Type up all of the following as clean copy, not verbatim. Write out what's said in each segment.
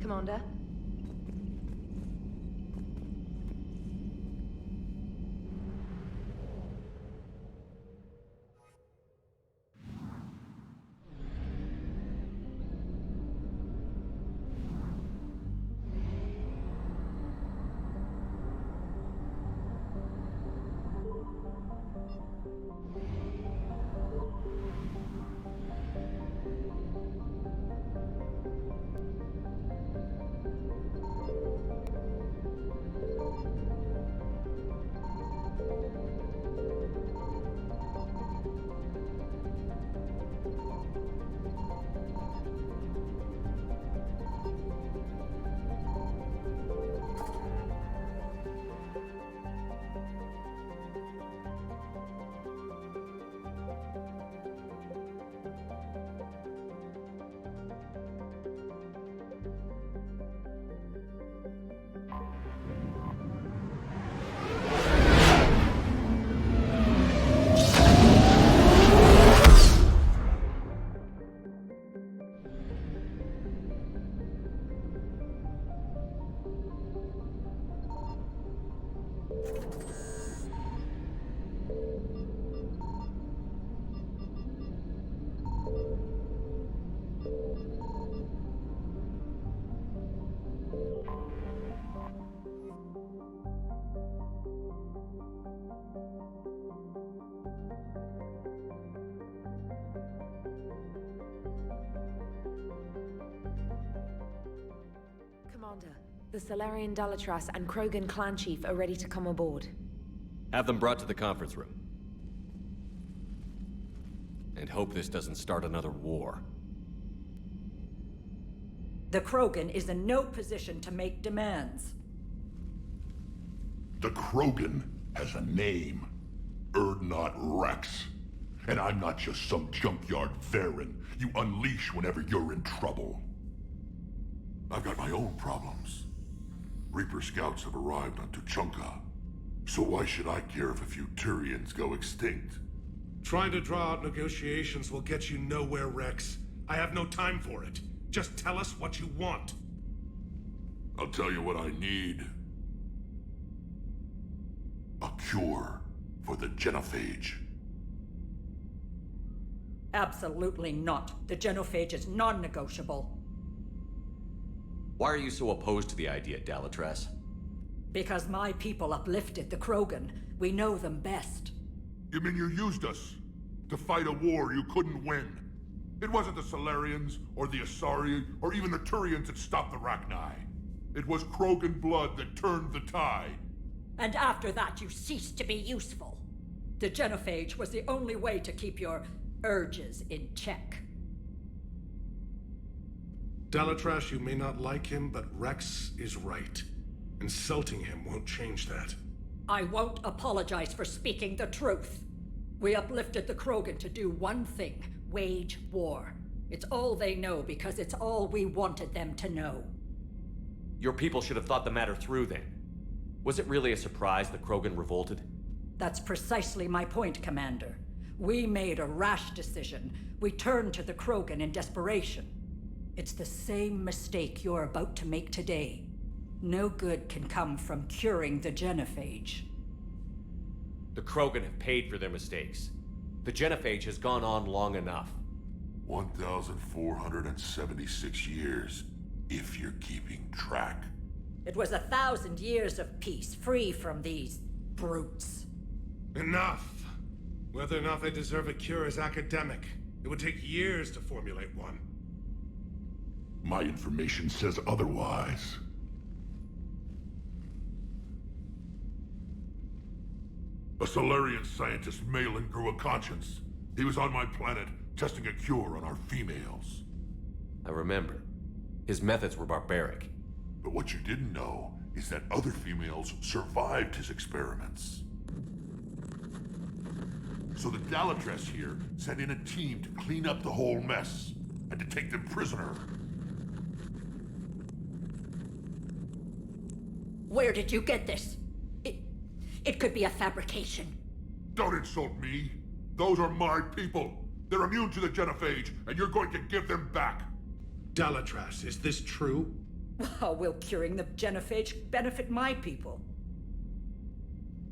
Commander. Commander, the Solarian Dalatras and Krogan clan chief are ready to come aboard. Have them brought to the conference room. And hope this doesn't start another war. The Krogan is in no position to make demands. The Krogan has a name. Urdnot Rex. And I'm not just some junkyard Varen you unleash whenever you're in trouble. I've got my own problems. Reaper scouts have arrived on Tuchanka. So why should I care if a few Turians go extinct? Trying to draw out negotiations will get you nowhere, Rex. I have no time for it. Just tell us what you want. I'll tell you what I need. A cure for the genophage. Absolutely not. The genophage is non-negotiable. Why are you so opposed to the idea, Dalatras? Because my people uplifted the Krogan. We know them best. You mean you used us to fight a war you couldn't win? It wasn't the Solarians, or the Asari, or even the Turians that stopped the Rachni. It was Krogan blood that turned the tide. And after that, you ceased to be useful. The genophage was the only way to keep your urges in check. Dalatras, you may not like him, but Rex is right. Insulting him won't change that. I won't apologize for speaking the truth. We uplifted the Krogan to do one thing: wage war. It's all they know because it's all we wanted them to know. Your people should have thought the matter through then. Was it really a surprise the Krogan revolted? That's precisely my point, Commander. We made a rash decision. We turned to the Krogan in desperation. It's the same mistake you're about to make today. No good can come from curing the genophage. The Krogan have paid for their mistakes. The genophage has gone on long enough. 1,476 years, if you're keeping track. It was 1,000 years of peace, free from these brutes. Enough! Whether or not they deserve a cure is academic. It would take years to formulate one. My information says otherwise. A Solarian scientist, Malin, grew a conscience. He was on my planet, testing a cure on our females. I remember. His methods were barbaric. But what you didn't know is that other females survived his experiments. So the Dalatras here sent in a team to clean up the whole mess, and to take them prisoner. Where did you get this? It could be a fabrication. Don't insult me. Those are my people. They're immune to the genophage, and you're going to give them back. Dalatras, is this true? How will curing the genophage benefit my people?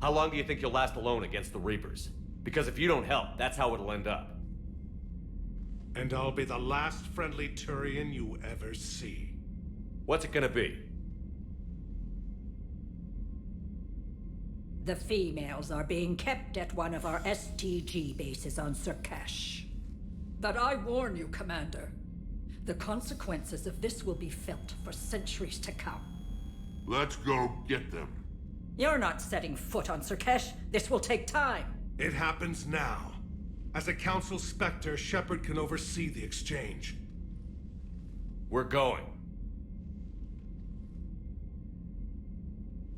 How long do you think you'll last alone against the Reapers? Because if you don't help, that's how it'll end up. And I'll be the last friendly Turian you ever see. What's it gonna be? The females are being kept at one of our STG bases on Surkesh. But I warn you, Commander. The consequences of this will be felt for centuries to come. Let's go get them. You're not setting foot on Surkesh. This will take time. It happens now. As a Council Spectre, Shepard can oversee the exchange. We're going.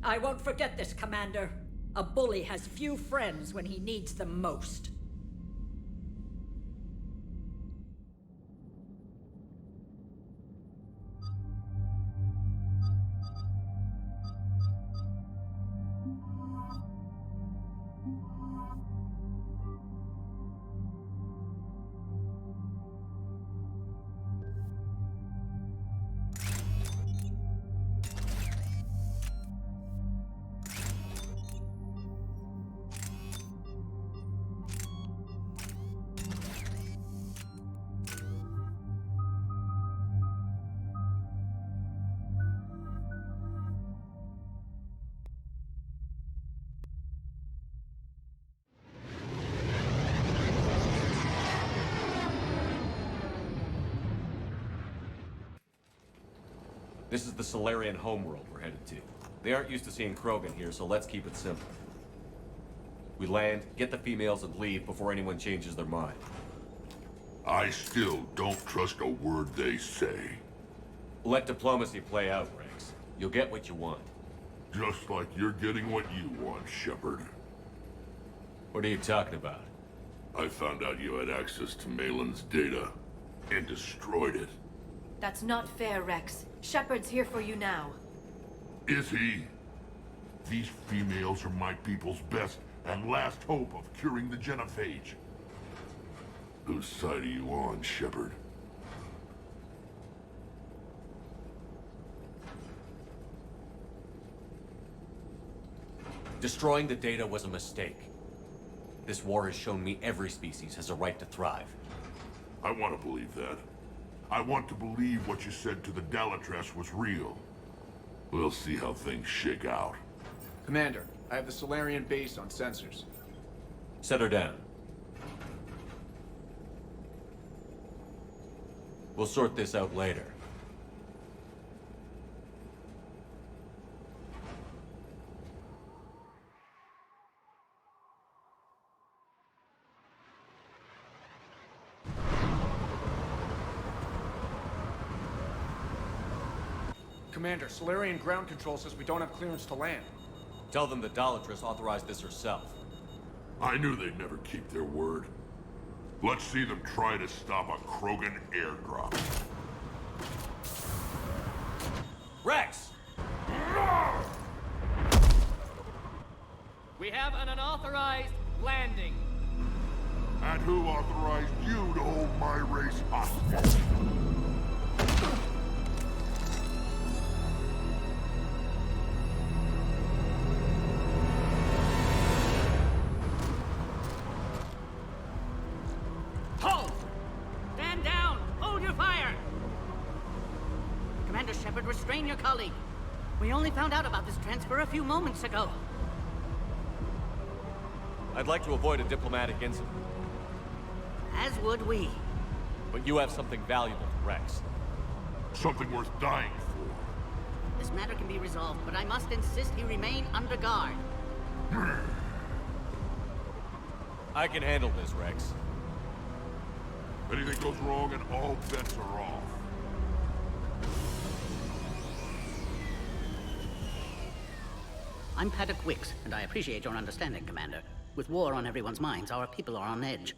I won't forget this, Commander. A bully has few friends when he needs them most. This is the Solarian homeworld we're headed to. They aren't used to seeing Krogan here, so let's keep it simple. We land, get the females, and leave before anyone changes their mind. I still don't trust a word they say. Let diplomacy play out, Rex. You'll get what you want. Just like you're getting what you want, Shepard. What are you talking about? I found out you had access to Malin's data and destroyed it. That's not fair, Rex. Shepard's here for you now. Is he? These females are my people's best and last hope of curing the genophage. Whose side are you on, Shepard? Destroying the data was a mistake. This war has shown me every species has a right to thrive. I want to believe that. I want to believe what you said to the Dalatrass was real. We'll see how things shake out. Commander, I have the Solarian base on sensors. Set her down. We'll sort this out later. Commander, Solarian ground control says we don't have clearance to land. Tell them the Dalatrass authorized this herself. I knew they'd never keep their word. Let's see them try to stop a Krogan airdrop. Rex! We have an unauthorized landing. And who authorized you to hold my race hostage? Halt! Stand down! Hold your fire! Commander Shepard, restrain your colleague. We only found out about this transfer a few moments ago. I'd like to avoid a diplomatic incident, As would we. but you have something valuable to Rex. Something worth dying for. This matter can be resolved, but I must insist he remain under guard. I can handle this, Rex. Anything goes wrong and all bets are off. I'm Paddock Wicks, and I appreciate your understanding, Commander. With war on everyone's minds, our people are on edge.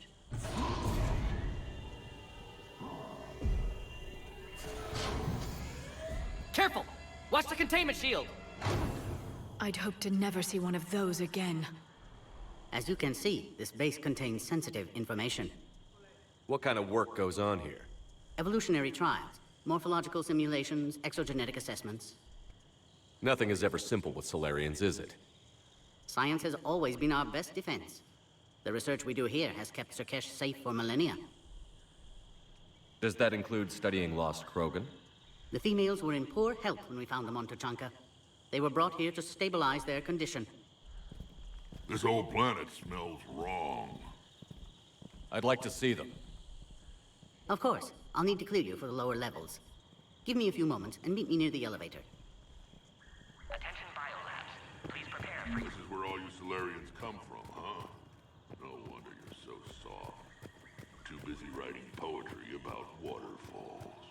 Careful! Watch the containment shield! I'd hoped to never see one of those again. As you can see, this base contains sensitive information. What kind of work goes on here? Evolutionary trials. Morphological simulations, exogenetic assessments. Nothing is ever simple with Solarians, is it? Science has always been our best defense. The research we do here has kept Surkesh safe for millennia. Does that include studying lost Krogan? The females were in poor health when we found them on Tuchanka. They were brought here to stabilize their condition. This whole planet smells wrong. I'd like to see them. Of course. I'll need to clear you for the lower levels. Give me a few moments and meet me near the elevator. Attention biolabs. Please prepare for... This is where all you Solarians come from, huh? No wonder you're so soft. Too busy writing poetry about waterfalls.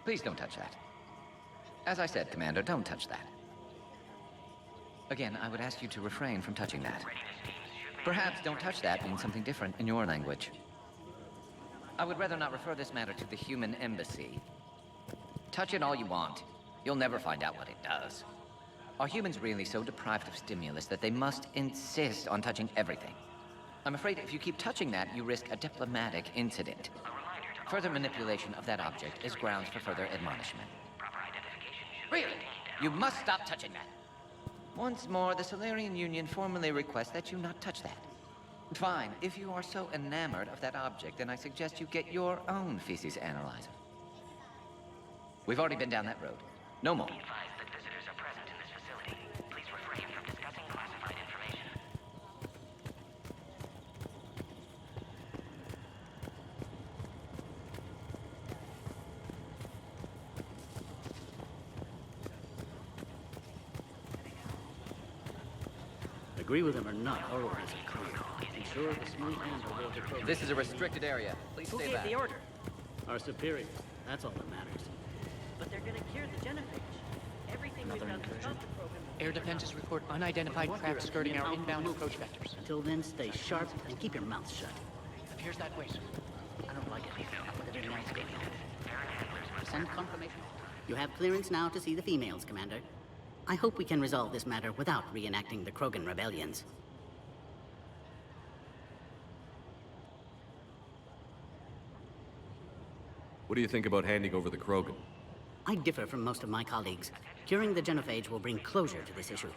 Please don't touch that. As I said, Commander, don't touch that. Again, I would ask you to refrain from touching that. Perhaps don't touch that means something different in your language. I would rather not refer this matter to the human embassy. Touch it all you want. You'll never find out what it does. Are humans really so deprived of stimulus that they must insist on touching everything? I'm afraid if you keep touching that, you risk a diplomatic incident. Further manipulation of that object is grounds for further admonishment. Really? You must stop touching that. Once more, the Solarian Union formally requests that you not touch that. Fine. If you are so enamored of that object, then I suggest you get your own feces analyzer. We've already been down that road. No more. Be advised that visitors are present in this facility. Please refrain from discussing classified information. Agree with him or not, our orders are clear. Ensure the smooth hands are water program. This is a restricted area. Please stay back. order? Our superiors. That's all that matters. But they're gonna cure the genophage. Everything we've done to stop the program. Air defenses report unidentified craft skirting our inbound approach vectors. Until then, stay sharp and keep your mouth shut. Appears that way, sir. I don't like it. But it announced it. Send confirmation. You have clearance now to see the females, Commander. I hope we can resolve this matter without reenacting the Krogan rebellions. What do you think about handing over the Krogan? I differ from most of my colleagues. Curing the genophage will bring closure to this issue.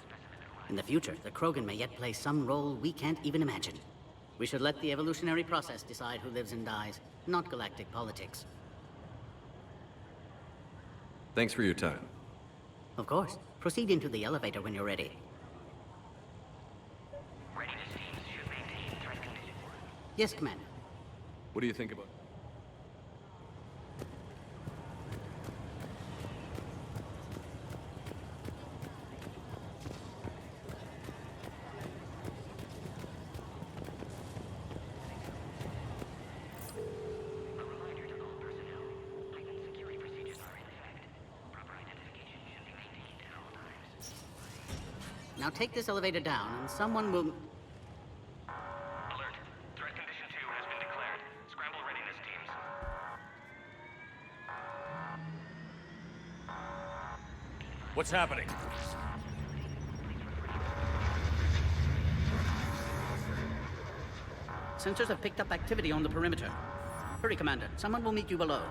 In the future, the Krogan may yet play some role we can't even imagine. We should let the evolutionary process decide who lives and dies, not galactic politics. Thanks for your time. Of course. Proceed into the elevator when you're ready. Readiness teams should maintain threat condition. Yes, Commander. What do you think about... Now take this elevator down, and someone will... Alert. Threat condition 2 has been declared. Scramble readiness teams. What's happening? Sensors have picked up activity on the perimeter. Hurry, Commander. Someone will meet you below.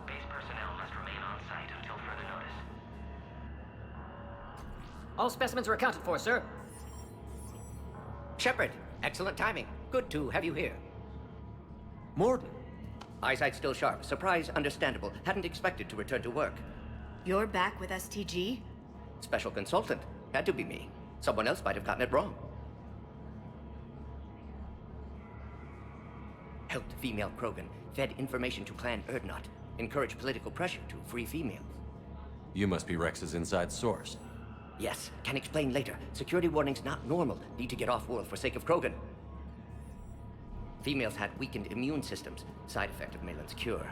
Base personnel must remain on site until further notice. All specimens are accounted for, sir. Shepard, excellent timing. Good to have you here. Morden! Eyesight still sharp. Surprise understandable. Hadn't expected to return to work. You're back with STG? Special consultant. Had to be me. Someone else might have gotten it wrong. Helped female Krogan. Fed information to Clan Erdnot. Encouraged political pressure to free females. You must be Rex's inside source. Yes, can explain later. Security warnings not normal. Need to get off-world for sake of Krogan. Females had weakened immune systems. Side effect of Malin's cure.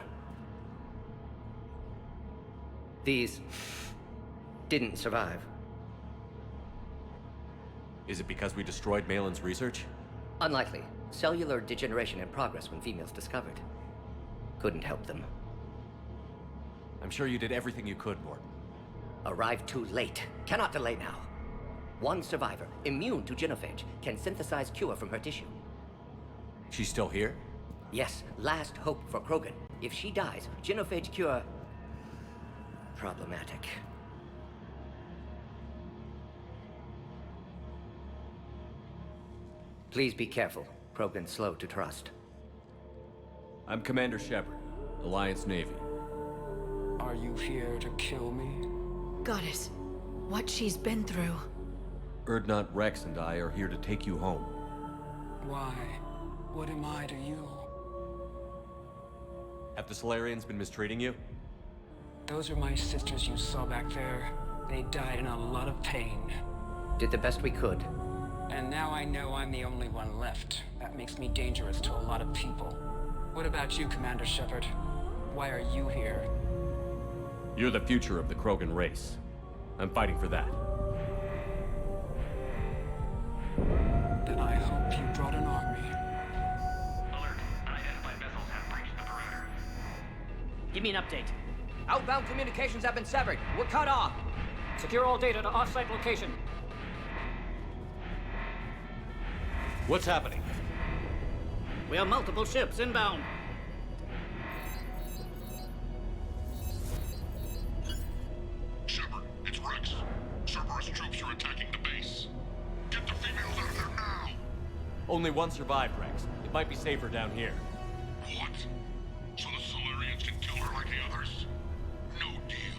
These didn't survive. Is it because we destroyed Malin's research? Unlikely. Cellular degeneration in progress when females discovered. Couldn't help them. I'm sure you did everything you could, Morton. Arrived too late. Cannot delay now. One survivor, immune to genophage, can synthesize cure from her tissue. She's still here? Yes, last hope for Krogan. If she dies, genophage cure... problematic. Please be careful. Krogan's slow to trust. I'm Commander Shepard, Alliance Navy. Are you here to kill me? Goddess, what she's been through. Urdnot, Rex, and I are here to take you home. Why? What am I to you? Have the Solarians been mistreating you? Those are my sisters you saw back there. They died in a lot of pain. Did the best we could. And now I know I'm the only one left. That makes me dangerous to a lot of people. What about you, Commander Shepard? Why are you here? You're the future of the Krogan race. I'm fighting for that. Then I hope you brought an army. Alert. Unidentified vessels have breached the perimeter. Give me an update. Outbound communications have been severed. We're cut off. Secure all data to off-site location. What's happening? We have multiple ships inbound. Shepard, it's Rex. Cerberus troops are attacking the base. Get the females out of there now! Only one survived, Rex. It might be safer down here. What? So the Solarians can kill her like the others? No deal.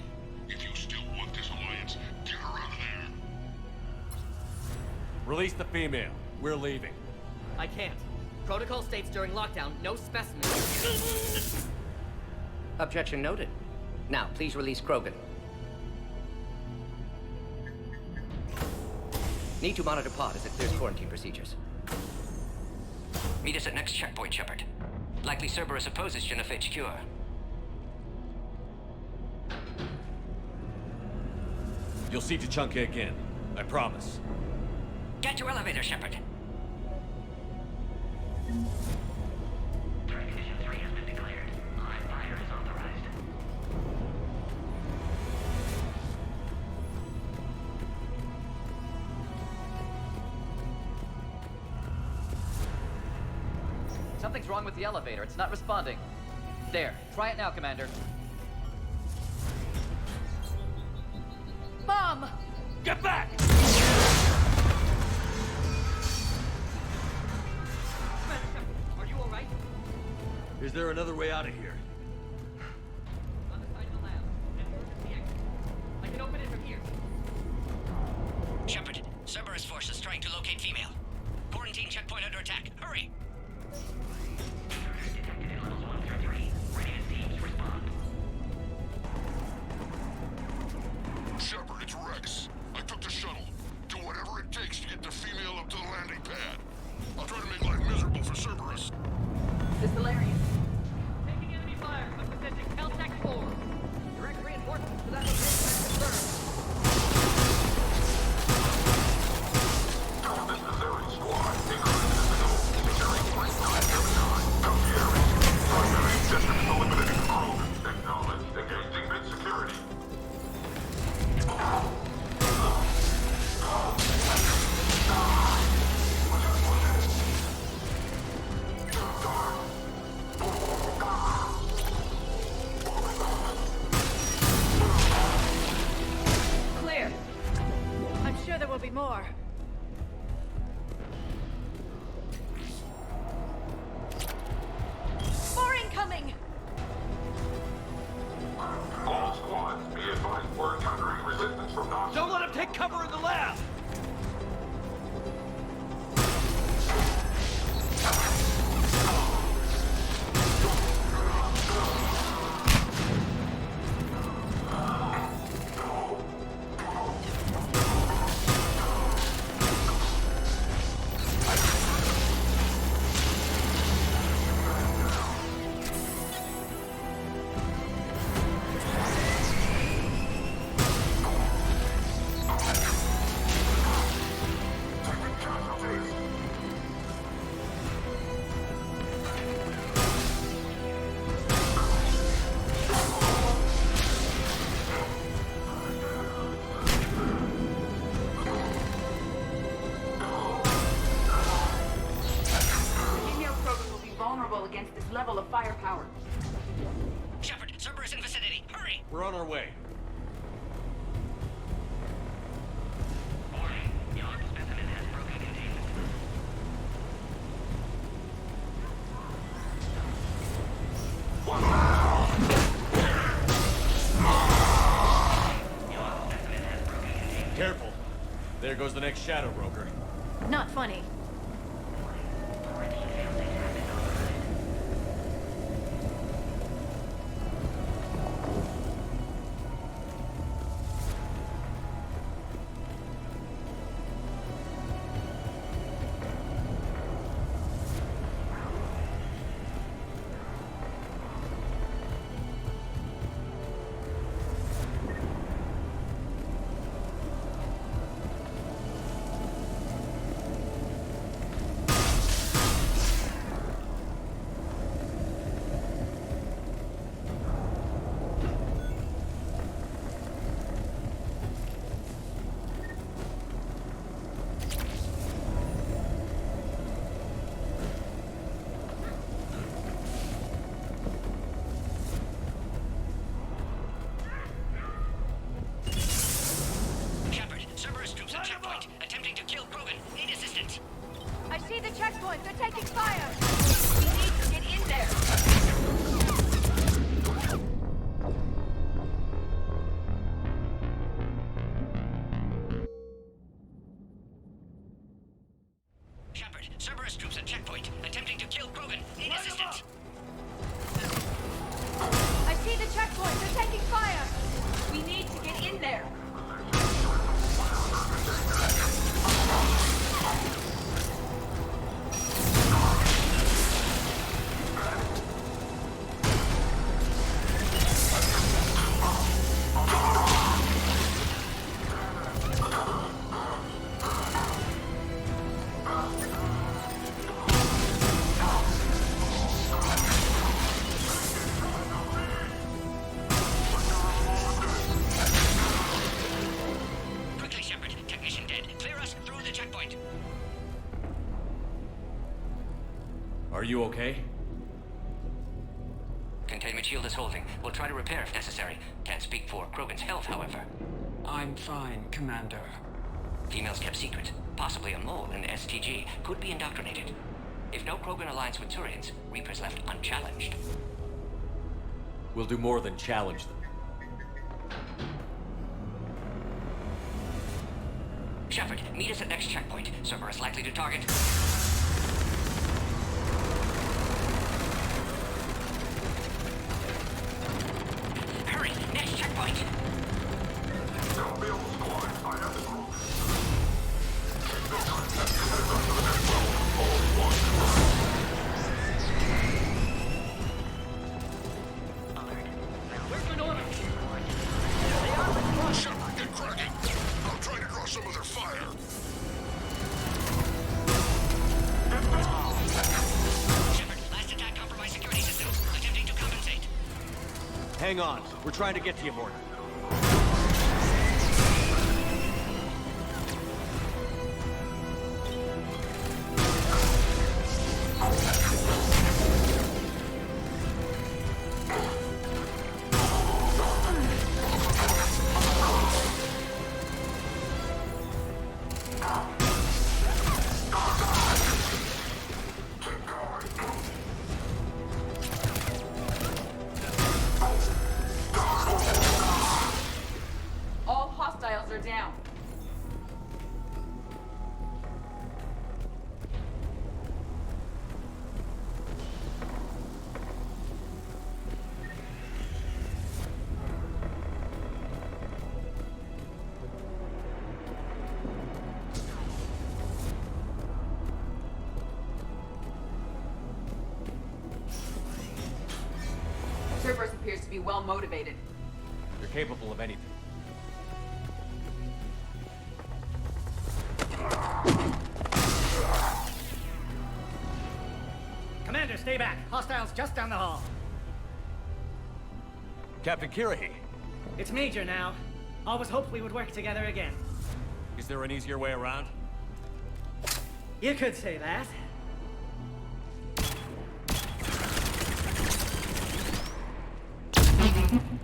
If you still want this alliance, get her out of there. Release the female. We're leaving. I can't. Protocol states during lockdown, no specimens. Objection noted. Now, please release Krogan. Need to monitor pod as it clears quarantine procedures. Meet us at next checkpoint, Shepard. Likely Cerberus opposes genophage cure. You'll see Tachanka again. I promise. Get to elevator, Shepard. Threat condition 3 has been declared. Live fire is authorized. Something's wrong with the elevator. It's not responding. There. Try it now, Commander. Mom! Get back! Are you alright? Is there another way out of here? On the side of the lab. And emergency exit. I can open it from here. Shepard, Cerberus forces trying to locate female. Quarantine checkpoint under attack. Hurry! Intruders detected in levels 1 through 3. Readiness teams respond. Shepard, it's Rex. I took the shuttle. Do whatever it takes to get the female up to the landing pad. I'll try to make life miserable for Cerberus. The Solarian. Taking enemy fire. I'm presenting Caltech 4. Direct reinforcements to that location are confirmed. This is Ares Squad. Securing point 979. Come here. Primary objective eliminating the crew. Acknowledge. Engaging mid-security. against this level of firepower. Shepard, Cerberus in vicinity. Hurry! We're on our way. Warning, your specimen has broken containment. Careful. There goes the next shadow broker. Not funny. I see the checkpoint. They're taking fire. We need to get in there. Shepard, Cerberus troops at checkpoint, attempting to kill Krogan. Need assistance. I see the checkpoint. They're taking fire. We need to get in there. Are you okay? Containment shield is holding. We'll try to repair if necessary. Can't speak for Krogan's health, however. I'm fine, Commander. Females kept secret. Possibly a mole in the STG. Could be indoctrinated. If no Krogan aligns with Turians, Reaper's left unchallenged. We'll do more than challenge them. Shepard, meet us at next checkpoint. Cerberus likely to target. Hurry, next checkpoint. Where's Manora? Shepard, get cracking. I'll try to draw some of their fire. Shepard, last attack compromised security systems. Attempting to compensate. Hang on. We're trying to get to you, Morgan. All hostiles are down. Cerberus appears to be well motivated. You're capable of anything. Commander, stay back. Hostiles just down the hall. Captain Kirahi, It's Major now. Always hoped we would work together again. is there an easier way around? You could say that.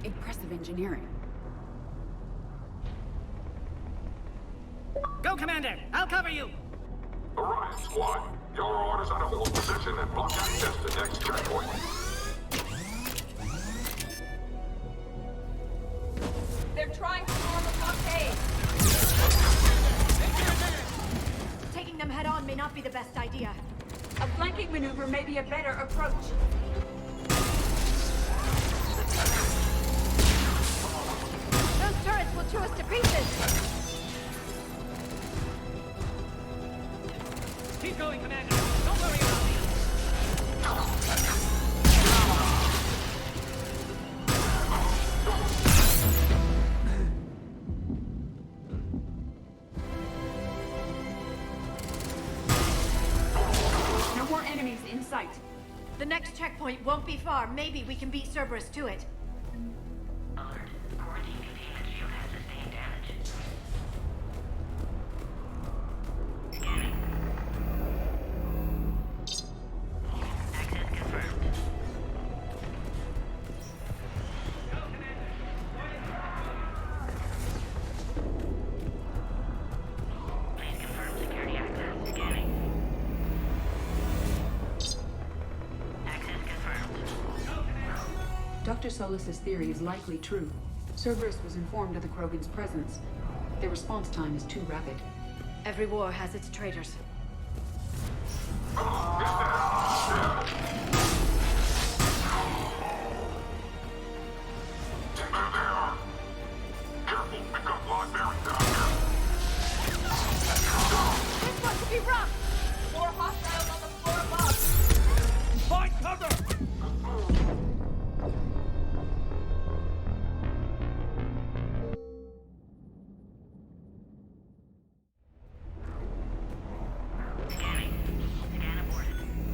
Impressive engineering. Go, Commander! I'll cover you! Orion Squad, your orders are to hold position and block access to next checkpoint. They're trying to form a blockade. Taking them head on may not be the best idea. A flanking maneuver may be a better approach. Those turrets will chew us to pieces! Keep going, Commander! Don't worry about me! No more enemies in sight. The next checkpoint won't be far. Maybe we can beat Cerberus to it. Alert. Quarantine containment shield has sustained damage. Scanning. Access confirmed. Please confirm security access. Scanning. Access confirmed. Dr. Solus's theory is likely true. Cerberus was informed of the Krogan's presence. Their response time is too rapid. Every war has its traitors. Careful, we've got blood bearing down here. This one could be rough! More hostiles on the floor above. Find cover!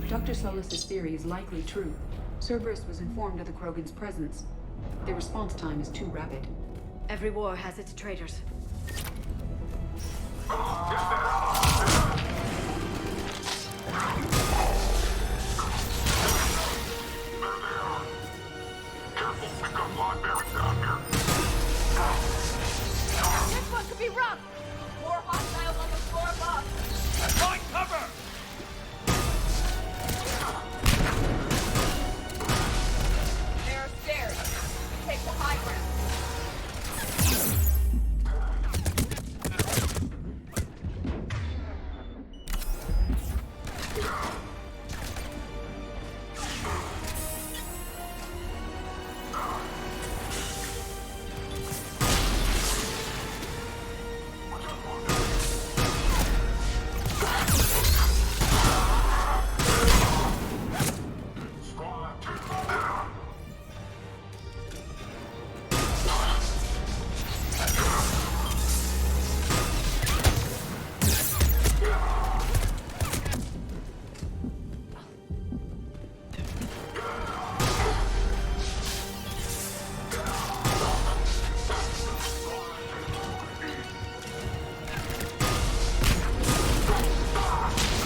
Dr. Solus's theory is likely true. Cerberus was informed of the Krogan's presence. Their response time is too rapid. Every war has its traitors. Careful, we've got blood bearing down here. This one could be rough! More hostiles on the floor above. Find cover! There are stairs. We take the high ground.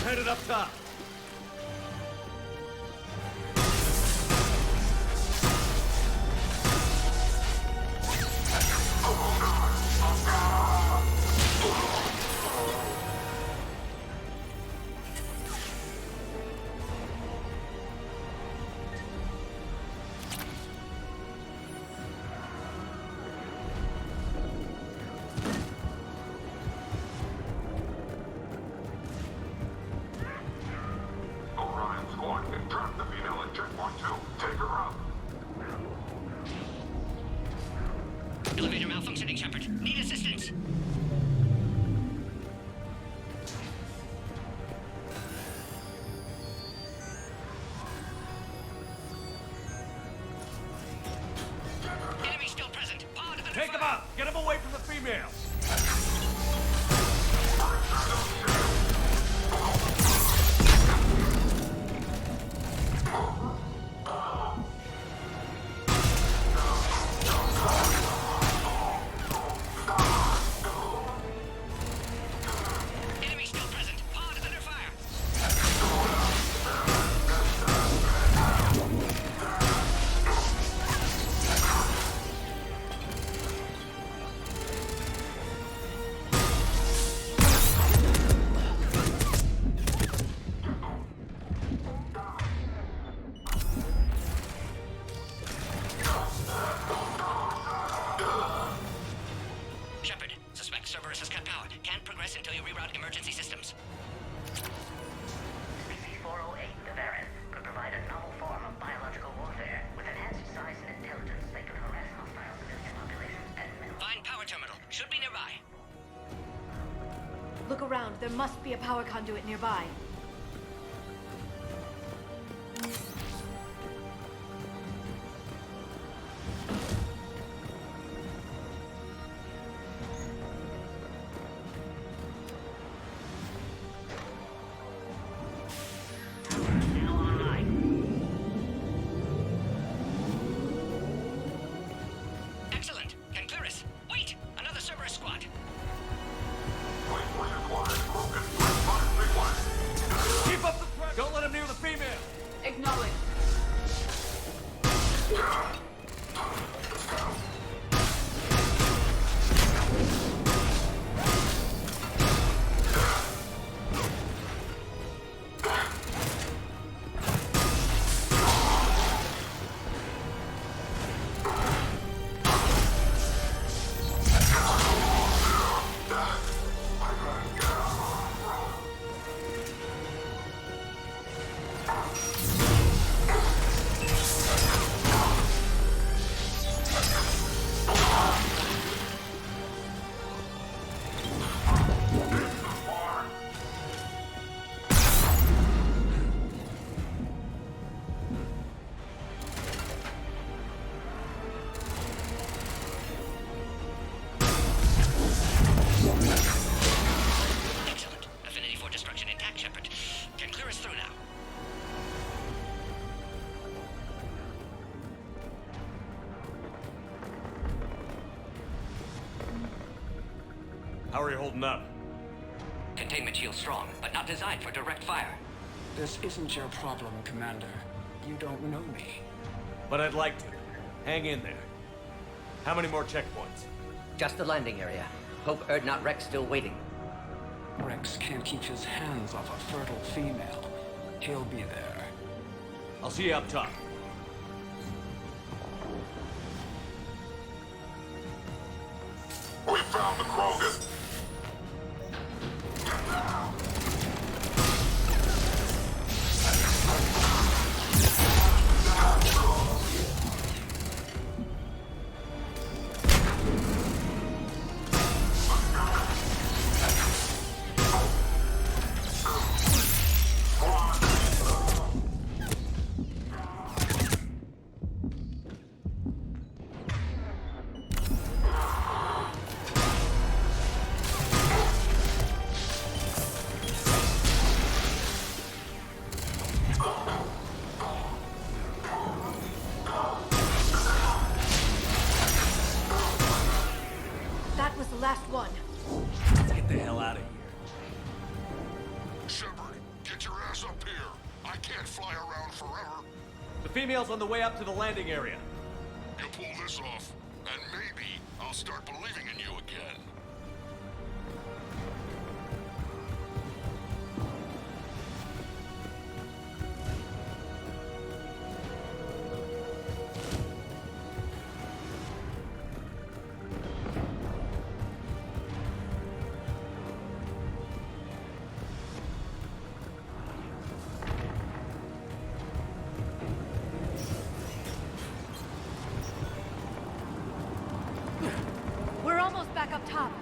Headed up top. Orion Squad, track the female at checkpoint 2. Take her out. Elevator malfunctioning, Shepard. Need assistance. Enemy still present. Pod under Take them fire. out! Get them away from the females! Enemy still present. Pod under fire. Should be nearby. Look around. There must be a power conduit nearby. Excellent. Can clear us. Wait! Another Cerberus squad. Keep up the pressure! Don't let him near the female! Acknowledge. Excellent. Affinity for destruction intact, Shepard. Can clear us through now. How are you holding up? Containment shield strong, but not designed for direct fire. This isn't your problem, Commander. You don't know me. But I'd like to. Hang in there. How many more checkpoints? Just the landing area. Hope not Rex still waiting. Rex can't keep his hands off a fertile female. He'll be there. I'll see you up top. We found the Krogan. That was the last one. Let's get the hell out of here. Shepard, get your ass up here. I can't fly around forever. The female's on the way up to the landing area. You pull this off, and maybe I'll start believing in you again. We're almost back up top.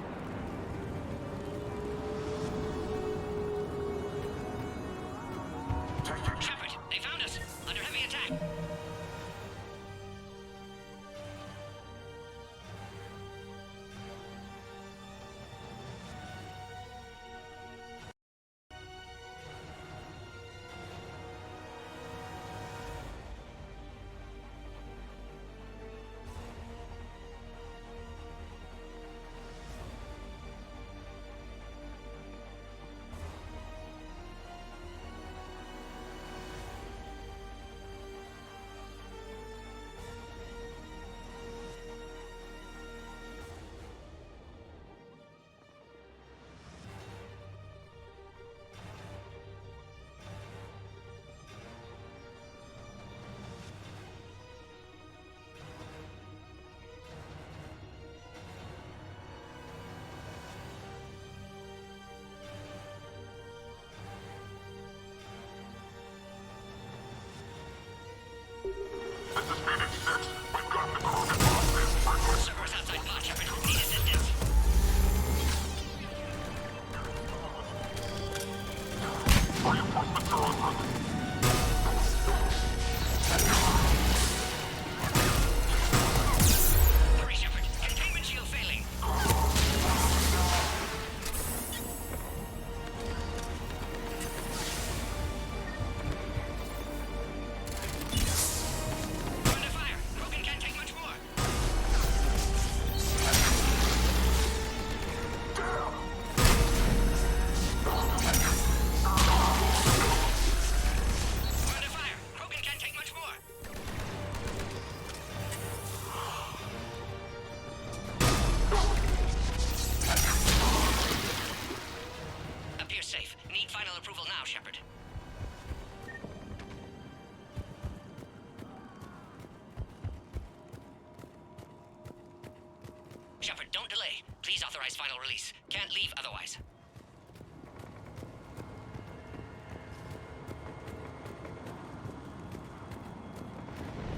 Shepard, don't delay. Please authorize final release. Can't leave otherwise.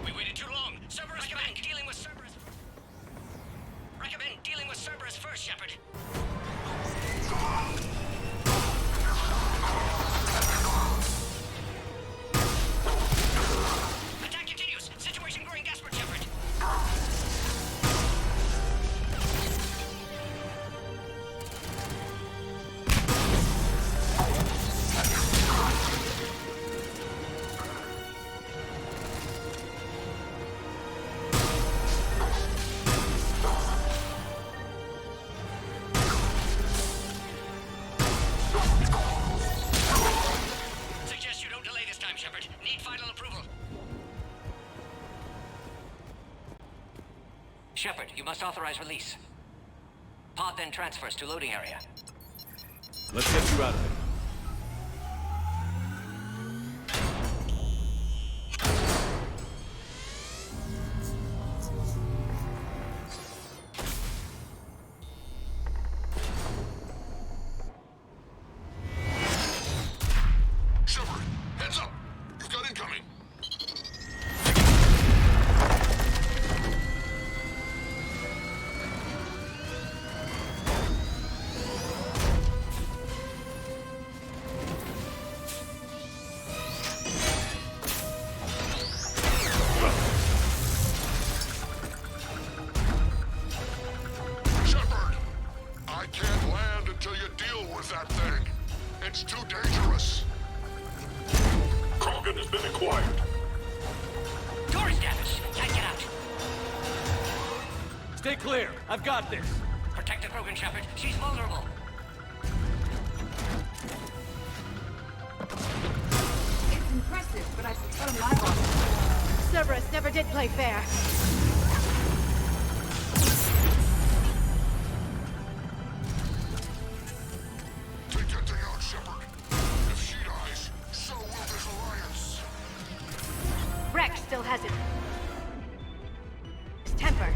We waited too long. Cerberus command dealing with Cerberus. Recommend dealing with Cerberus first, Shepard. Attack continues. Situation growing desperate, Shepard. Suggest you don't delay this time, Shepard. Need final approval. Shepard, you must authorize release. Pod then transfers to loading area. Let's get you out of it. Shepard, heads up! You've got incoming! Shepard! I can't land until you deal with that thing. It's too dangerous. Krogan has been acquired. Door is damaged. Can't get out. Stay clear. I've got this. Protect the Krogan, Shepard. She's vulnerable. It's impressive, but I prefer my boss. Cerberus never did play fair. Take that thing out, Shepard. If she dies, so will this alliance. Rex still has it. His temper.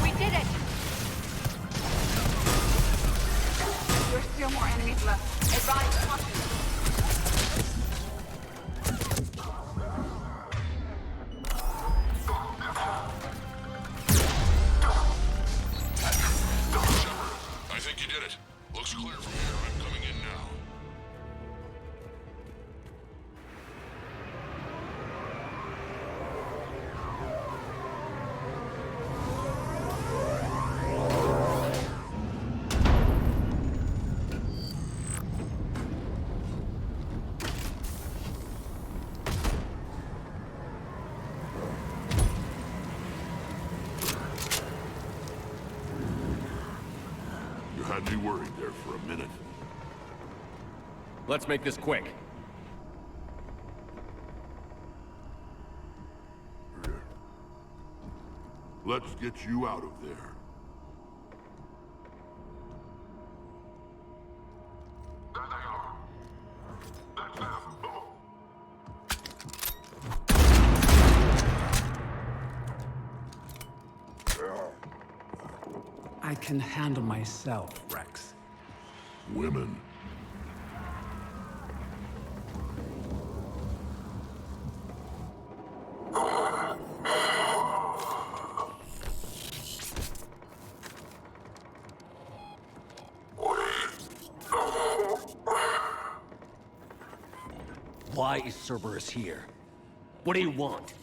We did it! There's still more enemies left. Advise caution. I think you did it. Looks clear from here. I'm coming in now. You had me worried there for a minute. Let's make this quick. Let's get you out of there. There they are. That's them. I can handle myself, Rex. Women. Why is Cerberus here? What do you want?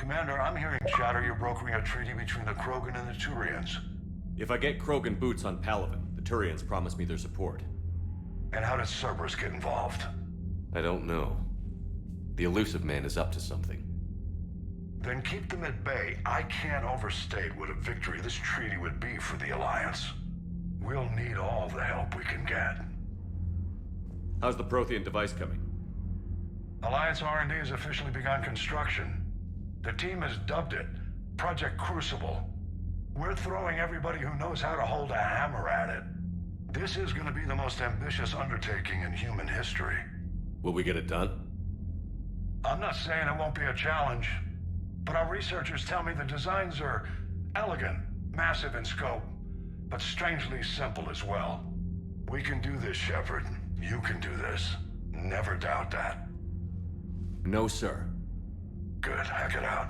Commander, I'm hearing chatter you're brokering a treaty between the Krogan and the Turians. If I get Krogan boots on Palaven, the Turians promise me their support. And how does Cerberus get involved? I don't know. The Elusive Man is up to something. Then keep them at bay. I can't overstate what a victory this treaty would be for the Alliance. We'll need all the help we can get. How's the Prothean device coming? Alliance R&D has officially begun construction. The team has dubbed it Project Crucible. We're throwing everybody who knows how to hold a hammer at it. This is going to be the most ambitious undertaking in human history. Will we get it done? I'm not saying it won't be a challenge, but our researchers tell me the designs are elegant, massive in scope, but strangely simple as well. We can do this, Shepard. You can do this. Never doubt that. No, sir. Good. Hack it out.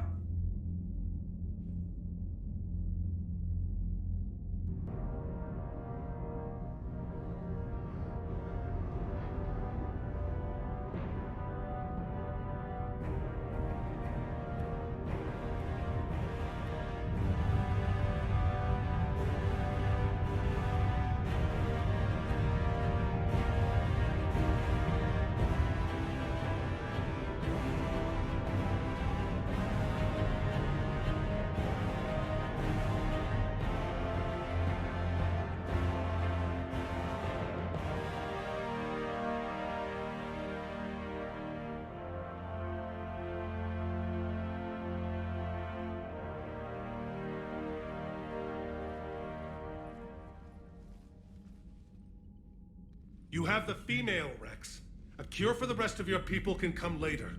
You have the female, Rex. A cure for the rest of your people can come later.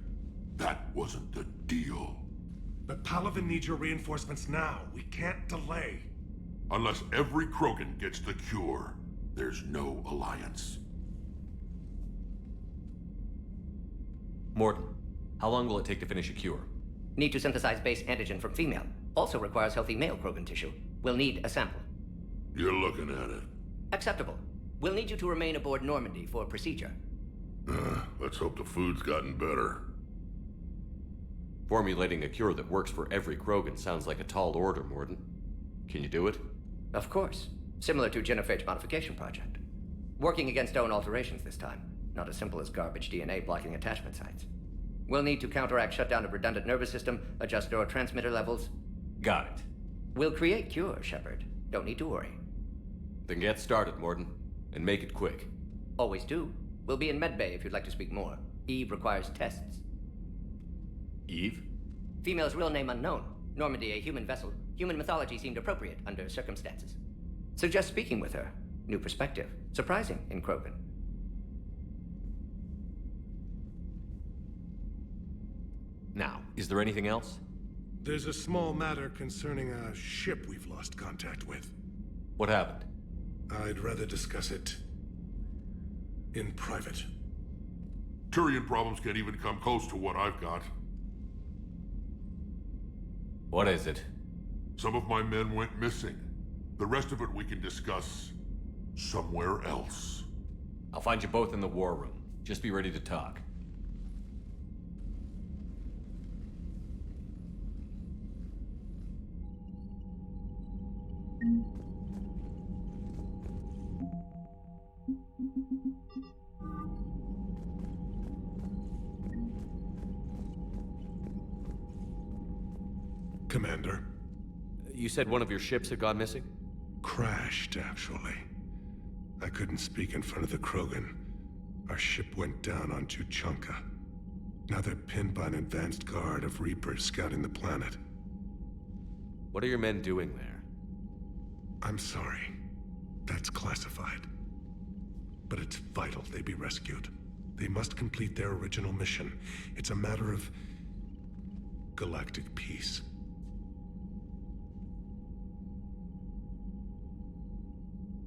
That wasn't the deal. But Palaven needs your reinforcements now. We can't delay. Unless every Krogan gets the cure, there's no alliance. Morton, how long will it take to finish a cure? Need to synthesize base antigen from female. Also requires healthy male Krogan tissue. We'll need a sample. You're looking at it. Acceptable. We'll need you to remain aboard Normandy for procedure. Let's hope the food's gotten better. Formulating a cure that works for every Krogan sounds like a tall order, Morton. Can you do it? Of course. Similar to Genophage modification project. Working against own alterations this time. Not as simple as garbage DNA blocking attachment sites. We'll need to counteract shutdown of redundant nervous system, adjust neurotransmitter levels. Got it. We'll create cure, Shepard. Don't need to worry. Then get started, Morton. And make it quick. Always do. We'll be in medbay if you'd like to speak more. Eve requires tests. Eve? Female's real name unknown. Normandy, a human vessel. Human mythology seemed appropriate under circumstances. Suggest speaking with her. New perspective. Surprising in Krogan. Now, is there anything else? There's a small matter concerning a ship we've lost contact with. What happened? I'd rather discuss it in private. Turian problems can't even come close to what I've got. What is it? Some of my men went missing. The rest of it we can discuss somewhere else. I'll find you both in the war room. Just be ready to talk. Commander. You said one of your ships had gone missing? Crashed, actually. I couldn't speak in front of the Krogan. Our ship went down on Tuchanka. Now they're pinned by an advanced guard of Reapers scouting the planet. What are your men doing there? I'm sorry. That's classified. But it's vital they be rescued. They must complete their original mission. It's a matter of galactic peace.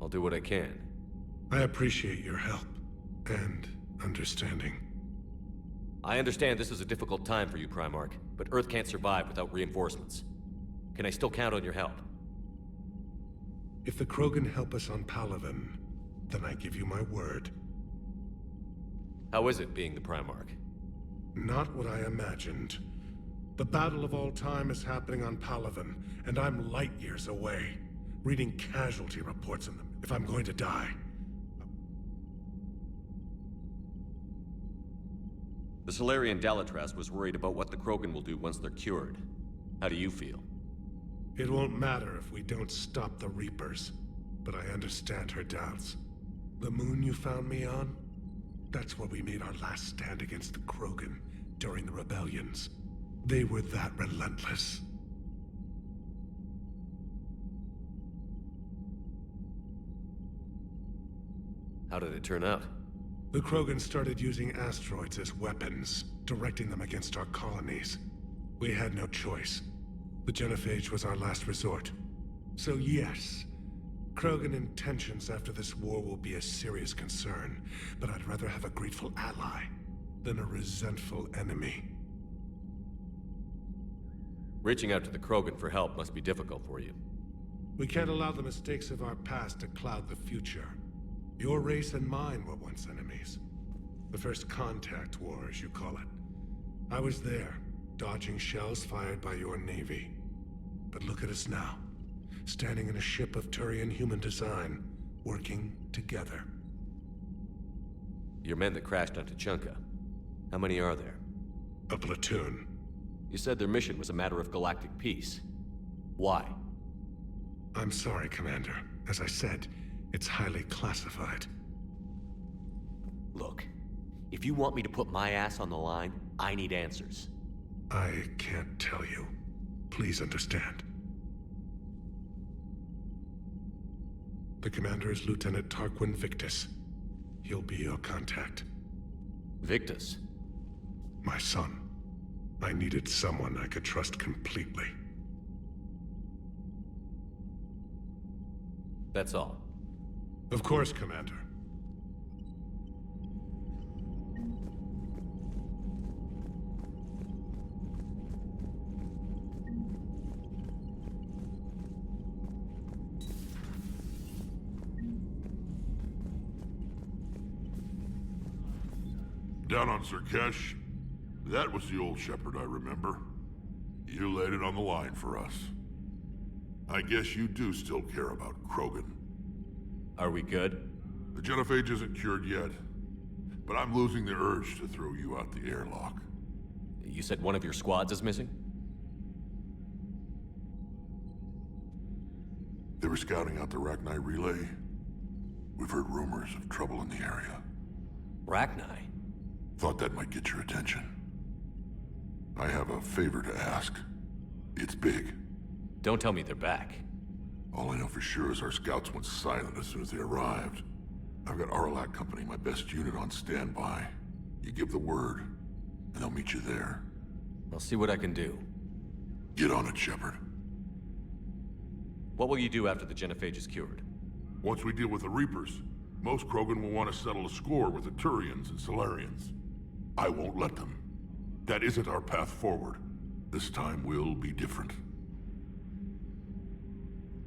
I'll do what I can. I appreciate your help and understanding. I understand this is a difficult time for you, Primarch, but Earth can't survive without reinforcements. Can I still count on your help? If the Krogan help us on Palaven, then I give you my word. How is it being the Primarch? Not what I imagined. The battle of all time is happening on Palaven, and I'm light years away, reading casualty reports in them if I'm going to die. The Solarian Dalitras was worried about what the Krogan will do once they're cured. How do you feel? It won't matter if we don't stop the Reapers, but I understand her doubts. The moon you found me on? That's where we made our last stand against the Krogan during the rebellions. They were that relentless. How did it turn out? The Krogan started using asteroids as weapons, directing them against our colonies. We had no choice. The Genophage was our last resort. So yes, Krogan intentions after this war will be a serious concern, but I'd rather have a grateful ally than a resentful enemy. Reaching out to the Krogan for help must be difficult for you. We can't allow the mistakes of our past to cloud the future. Your race and mine were once enemies. The first contact war, as you call it. I was there, dodging shells fired by your navy. But look at us now, standing in a ship of Turian human design, working together. Your men that crashed on Tuchanka. How many are there? A platoon. You said their mission was a matter of galactic peace. Why? I'm sorry, Commander. As I said, it's highly classified. Look, if you want me to put my ass on the line, I need answers. I can't tell you. Please understand. The commander is Lieutenant Tarquin Victus. He'll be your contact. Victus? My son. I needed someone I could trust completely. That's all. Of course, Commander. Down on Zerkesh, that was the old shepherd I remember. You laid it on the line for us. I guess you do still care about Krogan. Are we good? The Genophage isn't cured yet, but I'm losing the urge to throw you out the airlock. You said one of your squads is missing? They were scouting out the Rachni relay. We've heard rumors of trouble in the area. Rachni? Thought that might get your attention. I have a favor to ask. It's big. Don't tell me they're back. All I know for sure is our scouts went silent as soon as they arrived. I've got Arlac Company, my best unit, on standby. You give the word, and I'll meet you there. I'll see what I can do. Get on it, Shepard. What will you do after the Genophage is cured? Once we deal with the Reapers, most Krogan will want to settle a score with the Turians and Solarians. I won't let them. That isn't our path forward. This time will be different.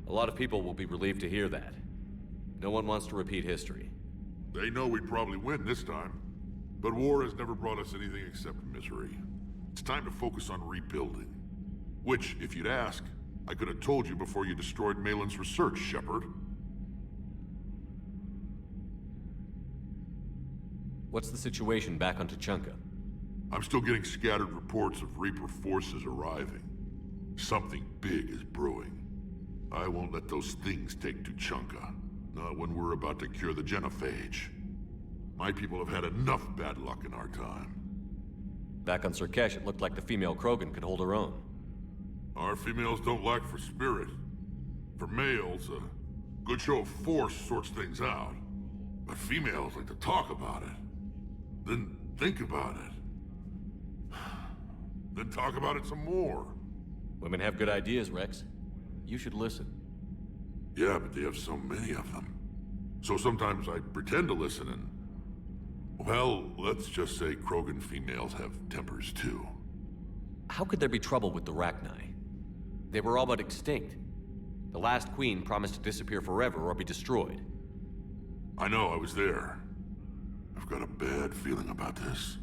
A lot of people will be relieved to hear that. No one wants to repeat history. They know we'd probably win this time. But war has never brought us anything except misery. It's time to focus on rebuilding. Which, if you'd ask, I could have told you before you destroyed Malin's research, Shepard. What's the situation back on Tuchanka? I'm still getting scattered reports of Reaper forces arriving. Something big is brewing. I won't let those things take Tuchanka. Not when we're about to cure the Genophage. My people have had enough bad luck in our time. Back on Zerkesh, it looked like the female Krogan could hold her own. Our females don't lack for spirit. For males, a good show of force sorts things out. But females like to talk about it. Then think about it. Then talk about it some more. Women have good ideas, Rex. You should listen. Yeah, but they have so many of them. So sometimes I pretend to listen and... Well, let's just say Krogan females have tempers too. How could there be trouble with the Rachni? They were all but extinct. The last queen promised to disappear forever or be destroyed. I know, I was there. I've got a bad feeling about this.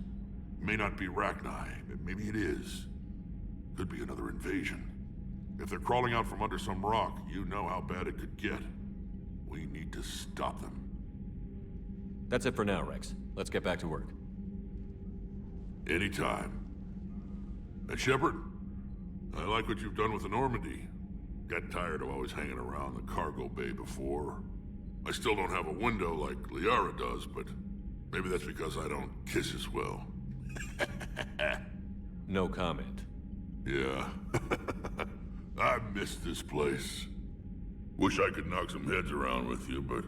It may not be Rachni, but maybe it is. Could be another invasion. If they're crawling out from under some rock, you know how bad it could get. We need to stop them. That's it for now, Rex. Let's get back to work. Anytime. And Shepard, I like what you've done with the Normandy. Got tired of always hanging around the cargo bay before. I still don't have a window like Liara does, but maybe that's because I don't kiss as well. No comment. Yeah. I miss this place. Wish I could knock some heads around with you, but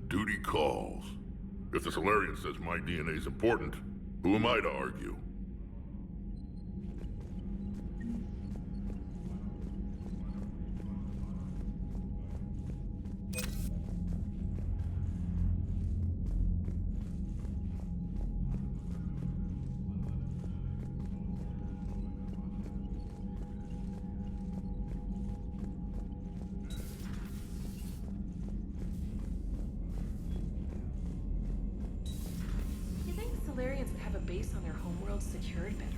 duty calls. If the Solarian says my DNA's important, who am I to argue? You think Solarians would have a base on their homeworld secured better?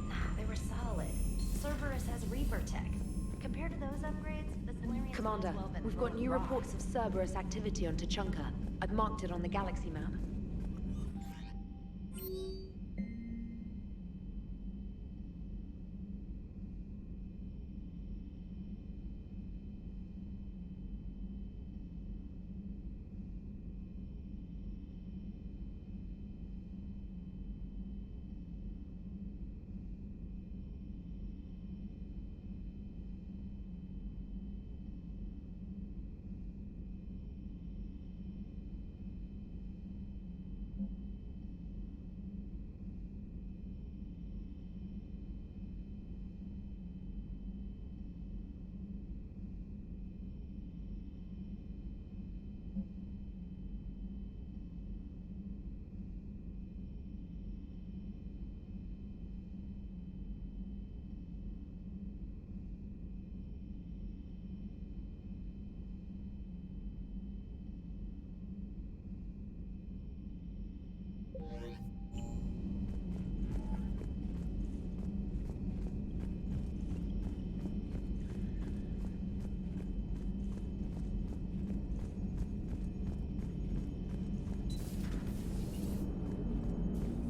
Nah, they were solid. Cerberus has Reaper tech. Compared to those upgrades, the Solarians Commander, might as well have been we've got throwing new rocks. reports of Cerberus activity on Tuchanka. I've marked it on the galaxy map.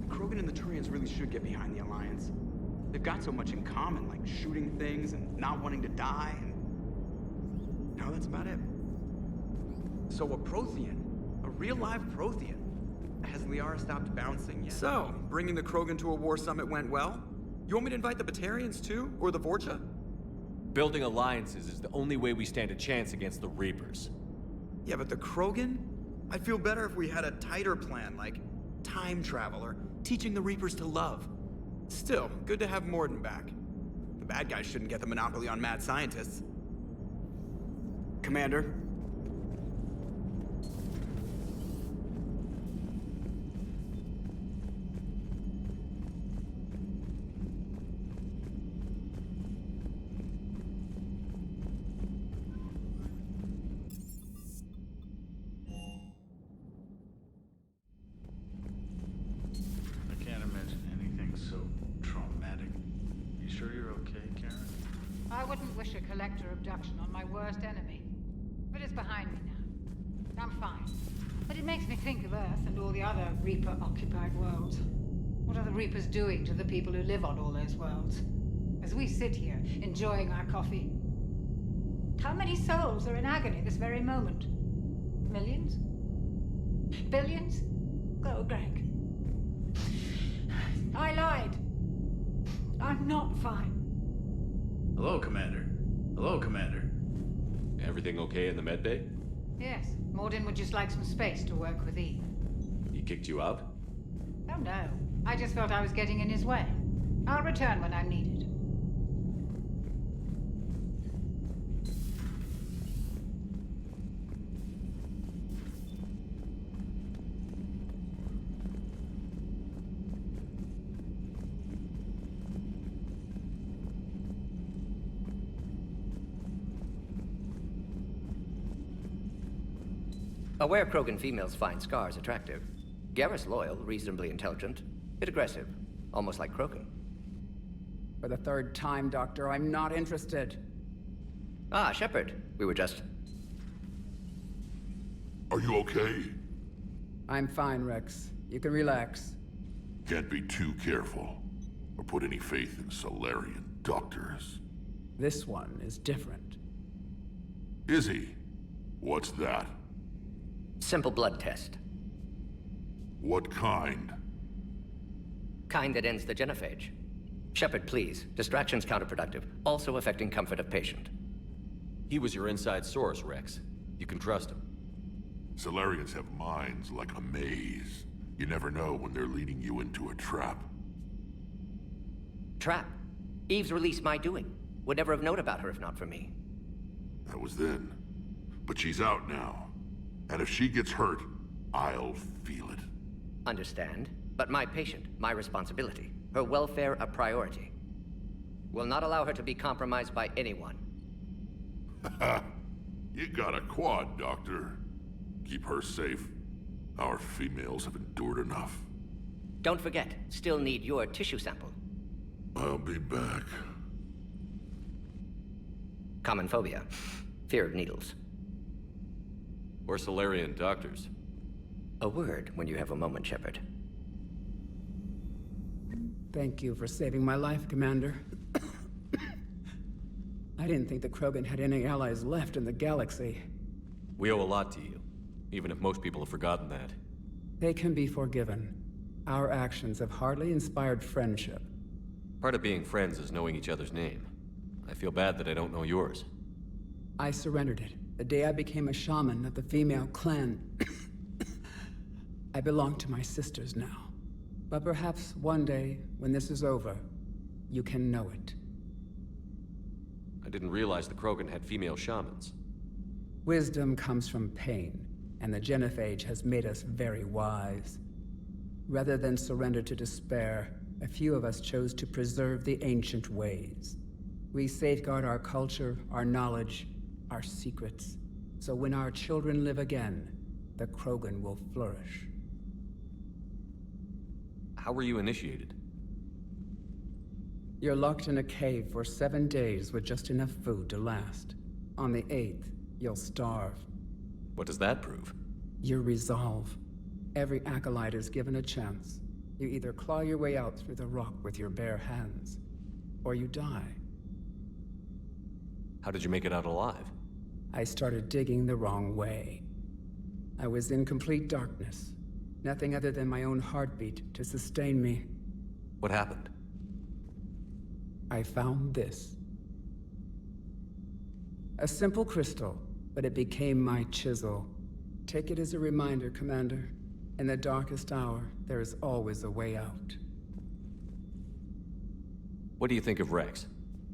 Krogan and the Turians really should get behind the Alliance. They've got so much in common, like shooting things and not wanting to die, and... no, that's about it. So a Prothean, a real live Prothean. Has Liara stopped bouncing yet? So, bringing the Krogan to a war summit went well? You want me to invite the Batarians too? Or the Vorcha? Building alliances is the only way we stand a chance against the Reapers. Yeah, but the Krogan? I'd feel better if we had a tighter plan, like time travel or teaching the Reapers to love. Still, good to have Morden back. The bad guys shouldn't get the monopoly on mad scientists. Commander? I can't imagine anything so traumatic. You sure you're okay, Karen? I wouldn't wish a collector abduction on my worst enemy. But it's behind me now. I'm fine. But it makes me think of Earth and all the other Reaper-occupied worlds. What are the Reapers doing to the people who live on all those worlds? As we sit here, enjoying our coffee. How many souls are in agony this very moment? Millions? Billions? Oh, Greg. I lied. I'm not fine. Hello, Commander. Hello, Commander. Everything okay in the medbay? Yes, Morden would just like some space to work with Eve. He kicked you out? Oh no, I just felt I was getting in his way. I'll return when I'm needed. Aware Krogan females find scars attractive. Garrus loyal, reasonably intelligent, bit aggressive, almost like Krogan. For the third time, Doctor, I'm not interested. Ah, Shepard. We were just... Are you okay? I'm fine, Rex. You can relax. Can't be too careful, or put any faith in Solarian doctors. This one is different. Is he? What's that? Simple blood test. What kind? Kind that ends the genophage. Shepard, please. Distraction's counterproductive, also affecting comfort of patient. He was your inside source, Rex. You can trust him. Solarians have minds like a maze. You never know when they're leading you into a trap. Trap? Eve's release my doing. Would never have known about her if not for me. That was then. But she's out now. And if she gets hurt, I'll feel it. Understand. But my patient, my responsibility. Her welfare a priority. Will not allow her to be compromised by anyone. You got a quad, Doctor. Keep her safe. Our females have endured enough. Don't forget, still need your tissue sample. I'll be back. Common phobia. Fear of needles. Or Solarian doctors. A word when you have a moment, Shepard. Thank you for saving my life, Commander. I didn't think the Krogan had any allies left in the galaxy. We owe a lot to you, even if most people have forgotten that. They can be forgiven. Our actions have hardly inspired friendship. Part of being friends is knowing each other's name. I feel bad that I don't know yours. I surrendered it the day I became a shaman of the female clan. I belong to my sisters now. But perhaps one day, when this is over, you can know it. I didn't realize the Krogan had female shamans. Wisdom comes from pain, and the genophage has made us very wise. Rather than surrender to despair, a few of us chose to preserve the ancient ways. We safeguard our culture, our knowledge, our secrets. So when our children live again, the Krogan will flourish. How were you initiated? You're locked in a cave for 7 days with just enough food to last. On the 8th, you'll starve. What does that prove? Your resolve. Every acolyte is given a chance. You either claw your way out through the rock with your bare hands, or you die. How did you make it out alive? I started digging the wrong way. I was in complete darkness. Nothing other than my own heartbeat to sustain me. What happened? I found this. A simple crystal, but it became my chisel. Take it as a reminder, Commander. In the darkest hour, there is always a way out. What do you think of Rex?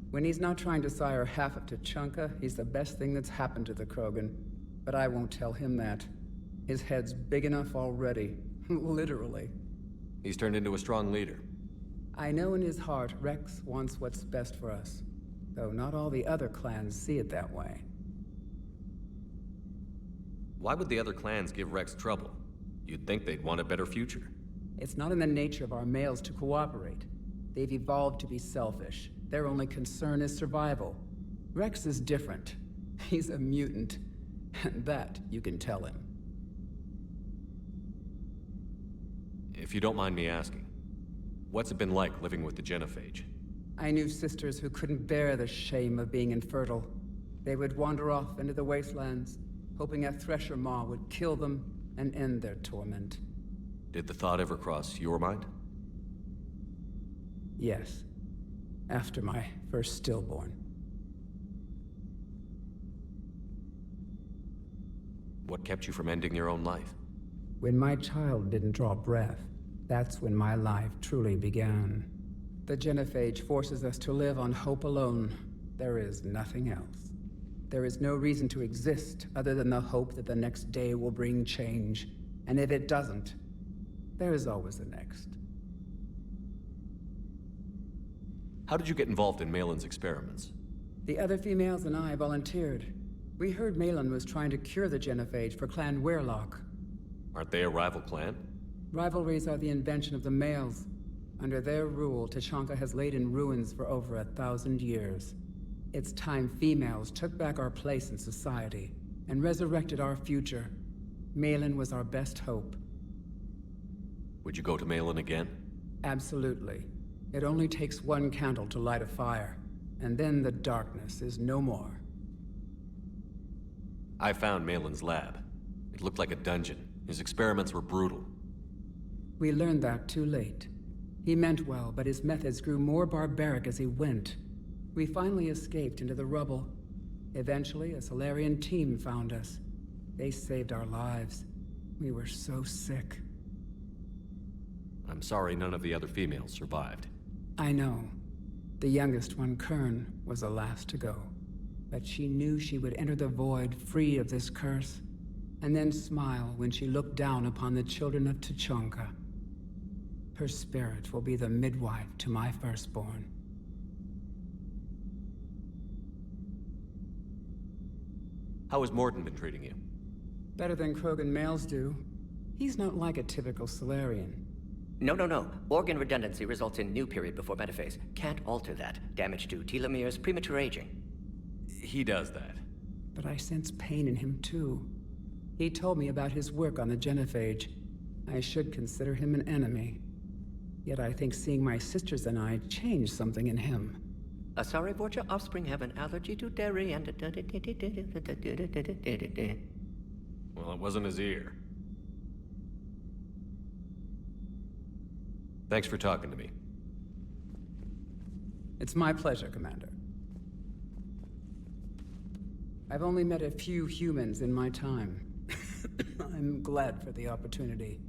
When he's not trying to sire half of Tuchanka, he's the best thing that's happened to the Krogan. But I won't tell him that. His head's big enough already. Literally. He's turned into a strong leader. I know in his heart Rex wants what's best for us. Though not all the other clans see it that way. Why would the other clans give Rex trouble? You'd think they'd want a better future. It's not in the nature of our males to cooperate. They've evolved to be selfish. Their only concern is survival. Rex is different. He's a mutant. And that you can tell him. If you don't mind me asking, what's it been like living with the genophage? I knew sisters who couldn't bear the shame of being infertile. They would wander off into the wastelands, hoping a thresher maw would kill them and end their torment. Did the thought ever cross your mind? Yes. After my first stillborn. What kept you from ending your own life? When my child didn't draw breath, that's when my life truly began. The genophage forces us to live on hope alone. There is nothing else. There is no reason to exist other than the hope that the next day will bring change. And if it doesn't, there is always the next. How did you get involved in Malin's experiments? The other females and I volunteered. We heard Malin was trying to cure the genophage for Clan Weirlock. Aren't they a rival clan? Rivalries are the invention of the males. Under their rule, Tuchanka has laid in ruins for over 1,000 years. It's time females took back our place in society and resurrected our future. Malin was our best hope. Would you go to Malin again? Absolutely. It only takes one candle to light a fire, and then the darkness is no more. I found Malin's lab. It looked like a dungeon. His experiments were brutal. We learned that too late. He meant well, but his methods grew more barbaric as he went. We finally escaped into the rubble. Eventually, a Solarian team found us. They saved our lives. We were so sick. I'm sorry none of the other females survived. I know. The youngest one, Kern, was the last to go. But she knew she would enter the void free of this curse, and then smile when she looked down upon the children of Tuchanka. Her spirit will be the midwife to my firstborn. How has Morden been treating you? Better than Krogan males do. He's not like a typical Solarian. No. Organ redundancy results in new period before metaphase. Can't alter that. Damage to telomeres, premature aging. He does that. But I sense pain in him too. He told me about his work on the genophage. I should consider him an enemy. Yet I think seeing my sisters and I changed something in him. Sorry, Vorcha, offspring have an allergy to dairy and... Well, it wasn't his ear. Thanks for talking to me. It's my pleasure, Commander. I've only met a few humans in my time. I'm glad for the opportunity.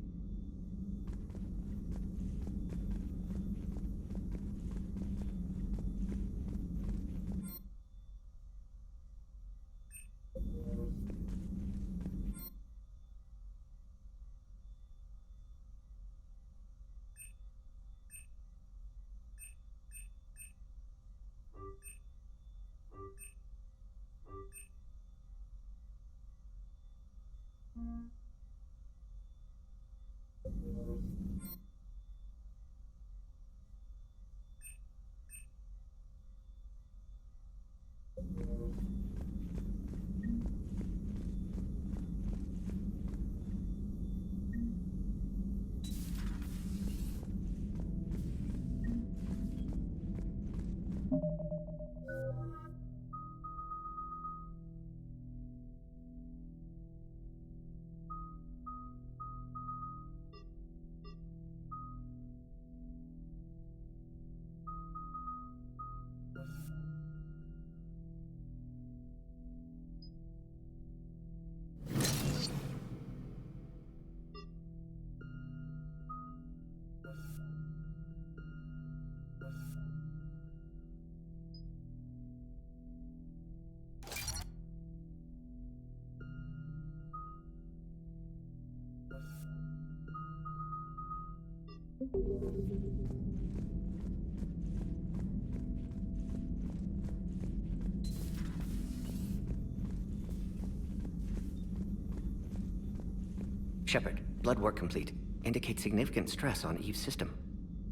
Shepard, blood work complete. Indicates significant stress on Eve's system.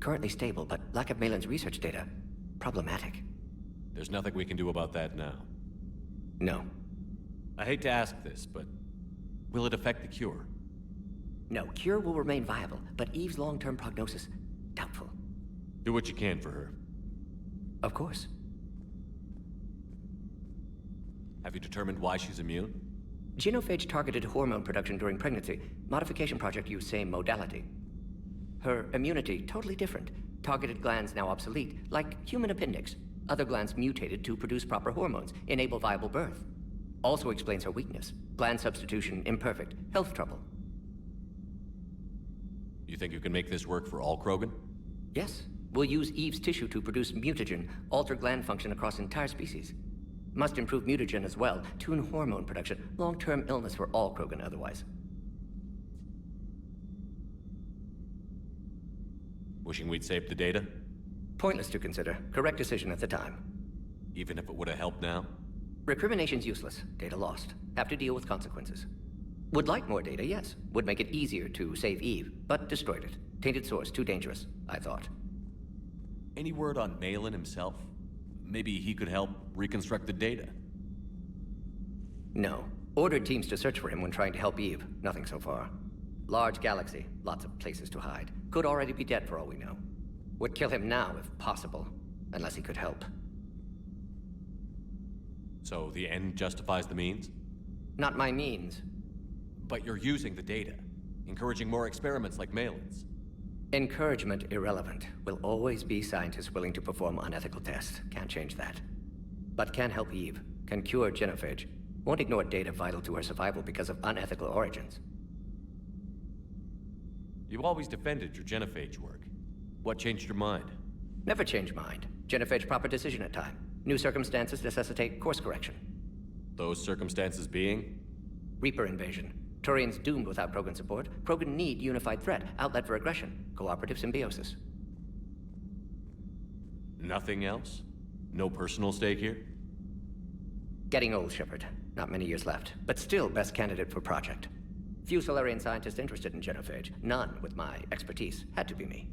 Currently stable, but lack of Malin's research data. Problematic. There's nothing we can do about that now. No. I hate to ask this, but will it affect the cure? No, cure will remain viable, but Eve's long-term prognosis, doubtful. Do what you can for her. Of course. Have you determined why she's immune? Genophage targeted hormone production during pregnancy. Modification project used same modality. Her immunity, totally different. Targeted glands now obsolete, like human appendix. Other glands mutated to produce proper hormones, enable viable birth. Also explains her weakness. Gland substitution imperfect. Health trouble. You think you can make this work for all Krogan? Yes. We'll use Eve's tissue to produce mutagen, alter gland function across entire species. Must improve mutagen as well, tune hormone production, long-term illness for all Krogan otherwise. Wishing we'd saved the data? Pointless to consider. Correct decision at the time. Even if it would have helped now? Recrimination's useless. Data lost. Have to deal with consequences. Would like more data, yes. Would make it easier to save Eve, but destroyed it. Tainted source, too dangerous, I thought. Any word on Malin himself? Maybe he could help reconstruct the data. No. Ordered teams to search for him when trying to help Eve. Nothing so far. Large galaxy, lots of places to hide. Could already be dead for all we know. Would kill him now if possible, unless he could help. So the end justifies the means? Not my means. But you're using the data, encouraging more experiments like Malin's. Encouragement irrelevant. Will always be scientists willing to perform unethical tests. Can't change that. But can help Eve. Can cure genophage. Won't ignore data vital to her survival because of unethical origins. You've always defended your genophage work. What changed your mind? Never change mind. Genophage proper decision at time. New circumstances necessitate course correction. Those circumstances being? Reaper invasion. Turians doomed without Krogan support. Krogan need unified threat, outlet for aggression, cooperative symbiosis. Nothing else? No personal stake here? Getting old, Shepard. Not many years left, but still best candidate for project. Few Solarian scientists interested in genophage. None with my expertise. Had to be me.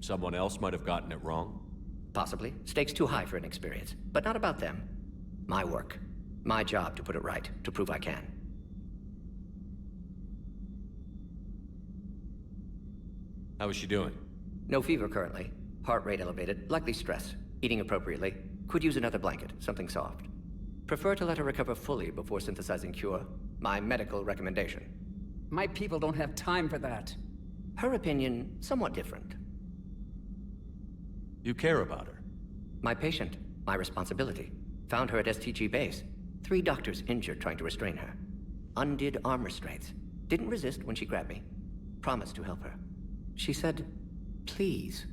Someone else might have gotten it wrong? Possibly. Stakes too high for inexperience. But not about them. My work. My job to put it right, to prove I can. How is she doing? No fever currently. Heart rate elevated, likely stress. Eating appropriately. Could use another blanket, something soft. Prefer to let her recover fully before synthesizing cure. My medical recommendation. My people don't have time for that. Her opinion, somewhat different. You care about her? My patient. My responsibility. Found her at STG base. 3 doctors injured trying to restrain her. Undid arm restraints. Didn't resist when she grabbed me. Promised to help her. She said, please.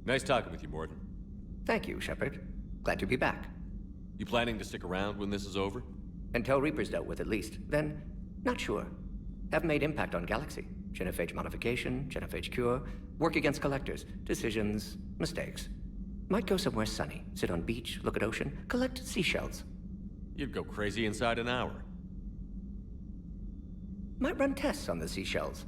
Nice talking with you, Mordin. Thank you, Shepard. Glad to be back. You planning to stick around when this is over? Until Reaper's dealt with, at least. Then, not sure. Have made impact on Galaxy. Genophage modification, genophage cure, work against collectors, decisions, mistakes. Might go somewhere sunny, sit on beach, look at ocean, collect seashells. You'd go crazy inside an hour. Might run tests on the seashells.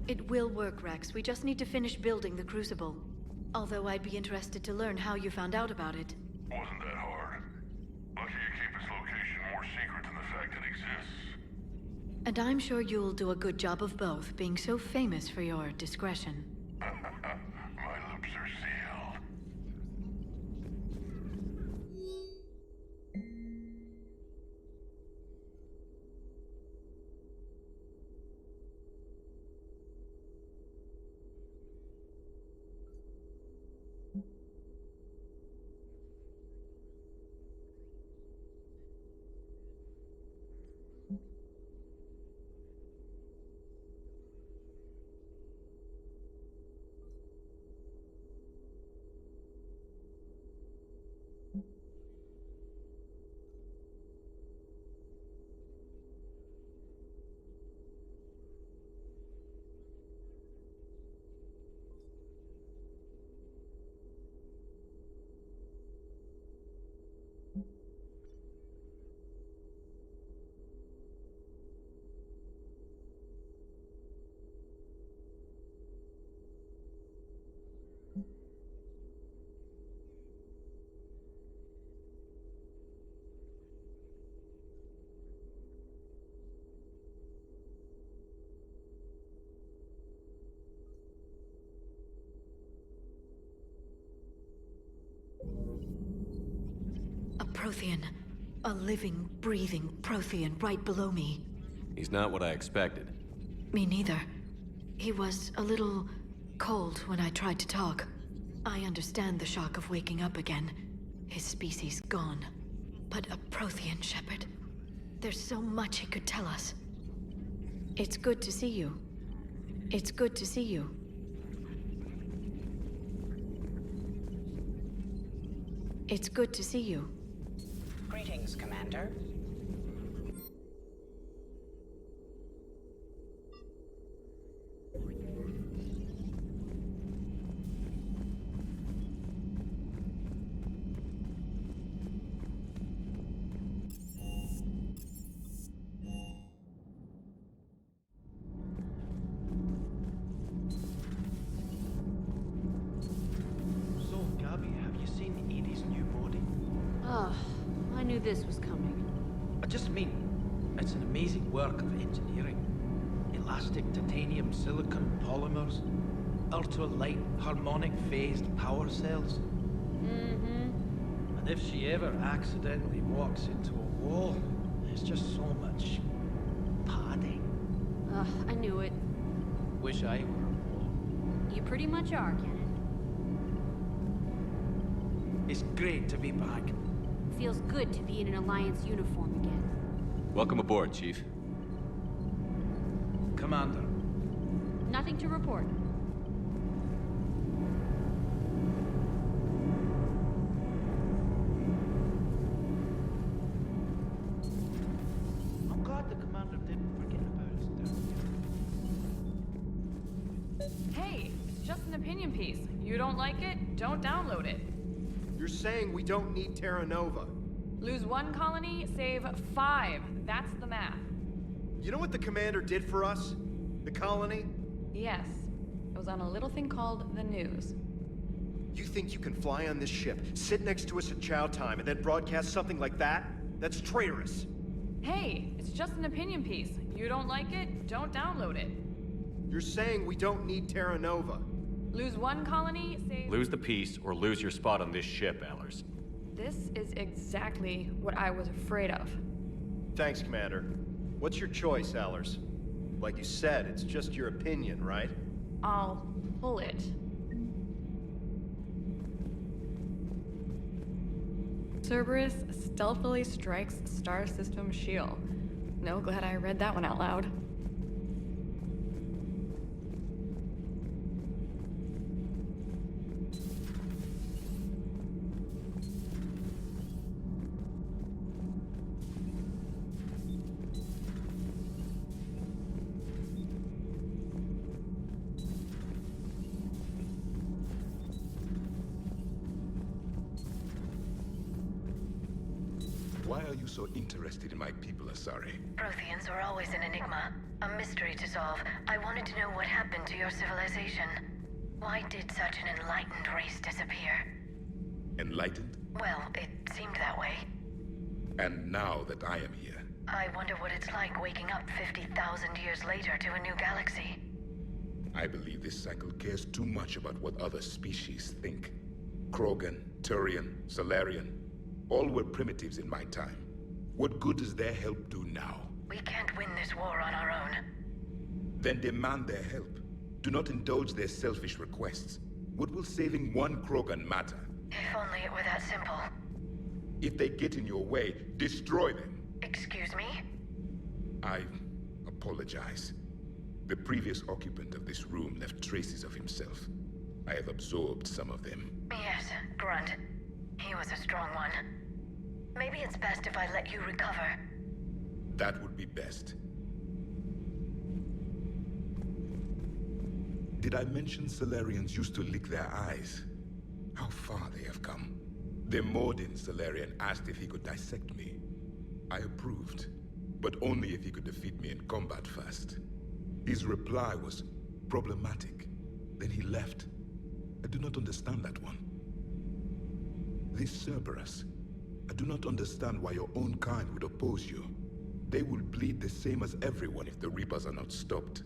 It will work, Rex. We just need to finish building the Crucible. Although I'd be interested to learn how you found out about it. Wasn't that hard. Lucky you keep its location more secret than the fact it exists. And I'm sure you'll do a good job of both, being so famous for your discretion. My lips are sealed. Prothean. A living, breathing Prothean right below me. He's not what I expected. Me neither. He was a little cold when I tried to talk. I understand the shock of waking up again. His species gone. But a Prothean, Shepard. There's so much he could tell us. It's good to see you. It's good to see you. It's good to see you. Greetings, Commander. this was coming. I just mean, it's an amazing work of engineering. Elastic titanium silicon polymers, ultra-light harmonic phased power cells. Mm-hmm. And if she ever accidentally walks into a wall, there's just so much padding. Ugh, I knew it. Wish I were a wall. You pretty much are, Kenneth. It's great to be back. Feels good to be in an Alliance uniform again. Welcome aboard, Chief. Commander. Nothing to report. I'm glad the commander didn't forget about us down here. Hey, it's just an opinion piece. You don't like it? Don't download it. You're saying we don't need Terra Nova. Lose 1 colony, save 5. That's the math. You know what the commander did for us? The colony? Yes. It was on a little thing called the news. You think you can fly on this ship, sit next to us at chow time, and then broadcast something like that? That's traitorous. Hey, it's just an opinion piece. You don't like it? Don't download it. You're saying we don't need Terra Nova. Lose 1 colony, save... Lose the peace or lose your spot on this ship, Allers. This is exactly what I was afraid of. Thanks, Commander. What's your choice, Allers? Like you said, it's just your opinion, right? I'll pull it. Cerberus stealthily strikes star system shield. No, glad I read that one out loud. Why are you so interested in my people, Asari? Protheans are always an enigma, a mystery to solve. I wanted to know what happened to your civilization. Why did such an enlightened race disappear? Enlightened? Well, it seemed that way. And now that I am here, I wonder what it's like waking up 50,000 years later to a new galaxy. I believe this cycle cares too much about what other species think. Krogan, Turian, Solarian, all were primitives in my time. What good does their help do now? We can't win this war on our own. Then demand their help. Do not indulge their selfish requests. What will saving one Krogan matter? If only it were that simple. If they get in your way, destroy them. Excuse me? I apologize. The previous occupant of this room left traces of himself. I have absorbed some of them. Yes, Grunt. He was a strong one. Maybe it's best if I let you recover. That would be best. Did I mention Solarians used to lick their eyes? How far they have come. The Mordin Solarian asked if he could dissect me. I approved, but only if he could defeat me in combat first. His reply was problematic. Then he left. I do not understand that one. This Cerberus, I do not understand why your own kind would oppose you. They will bleed the same as everyone if the Reapers are not stopped.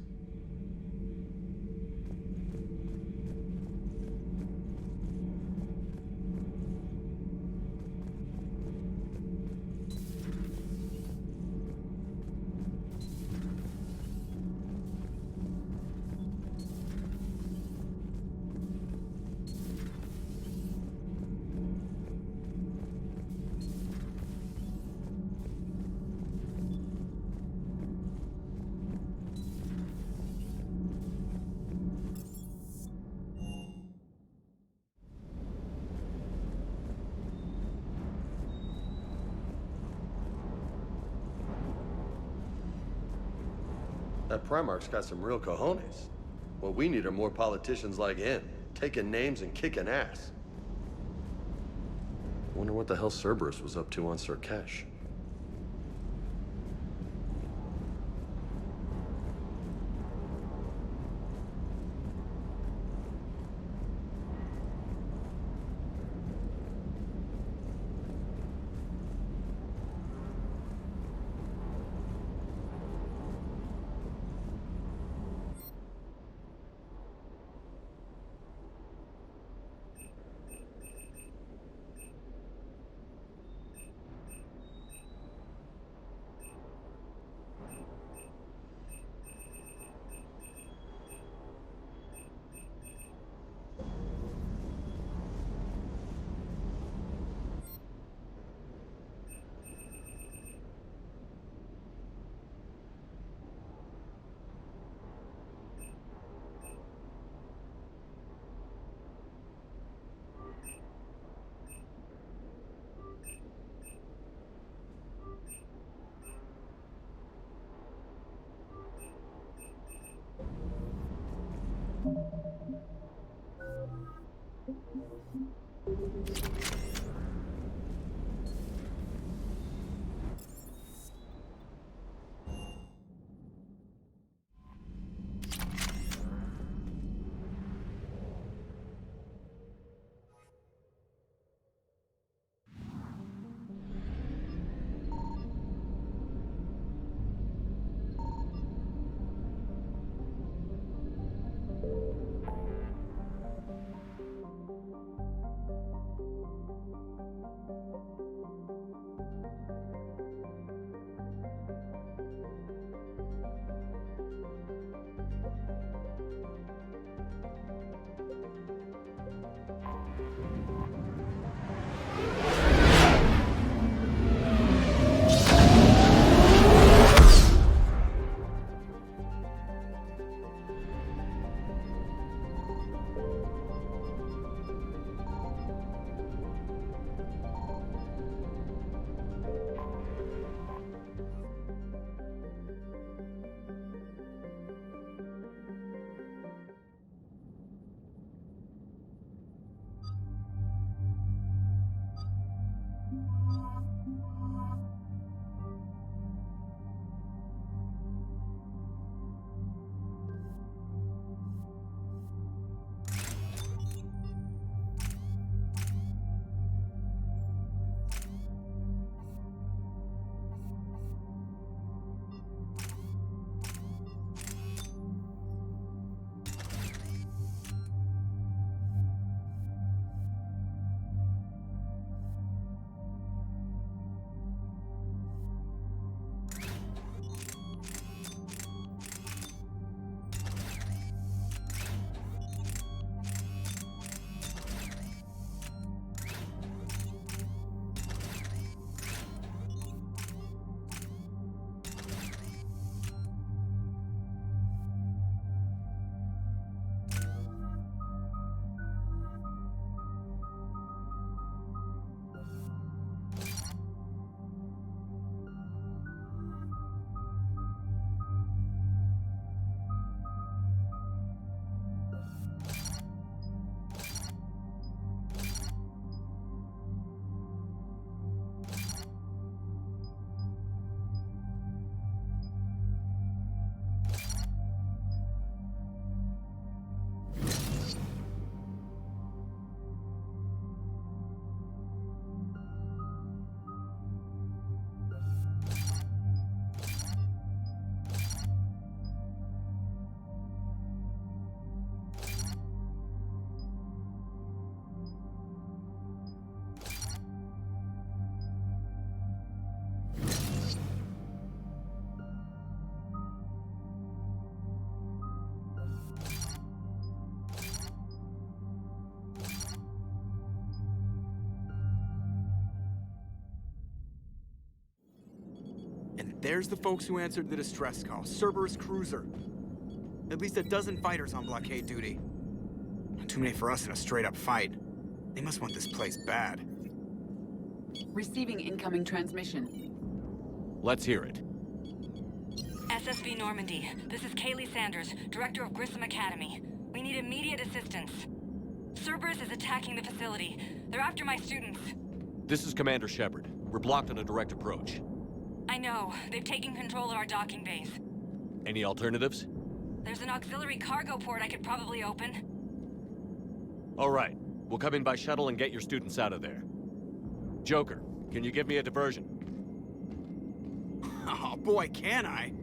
That Primarch's got some real cojones. What we need are more politicians like him, taking names and kicking ass. Wonder what the hell Cerberus was up to on Surkesh. There's the folks who answered the distress call. Cerberus cruiser. At least a dozen fighters on blockade duty. Not too many for us in a straight-up fight. They must want this place bad. Receiving incoming transmission. Let's hear it. SSV Normandy. This is Kaylee Sanders, Director of Grissom Academy. We need immediate assistance. Cerberus is attacking the facility. They're after my students. This is Commander Shepard. We're blocked on a direct approach. I know. They've taken control of our docking base. Any alternatives? There's an auxiliary cargo port I could probably open. All right. We'll come in by shuttle and get your students out of there. Joker, can you give me a diversion? Oh boy, can I?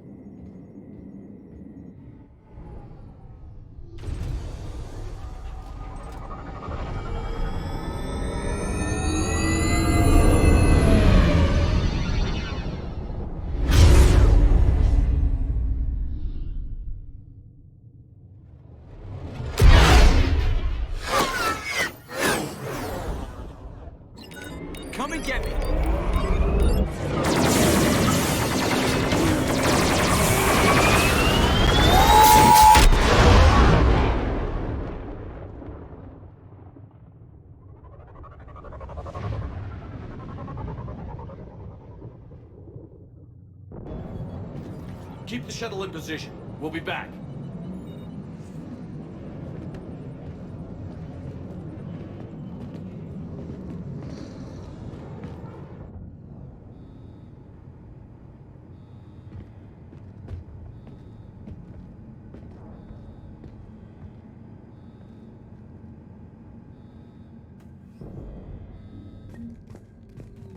Come and get me! Keep the shuttle in position. We'll be back.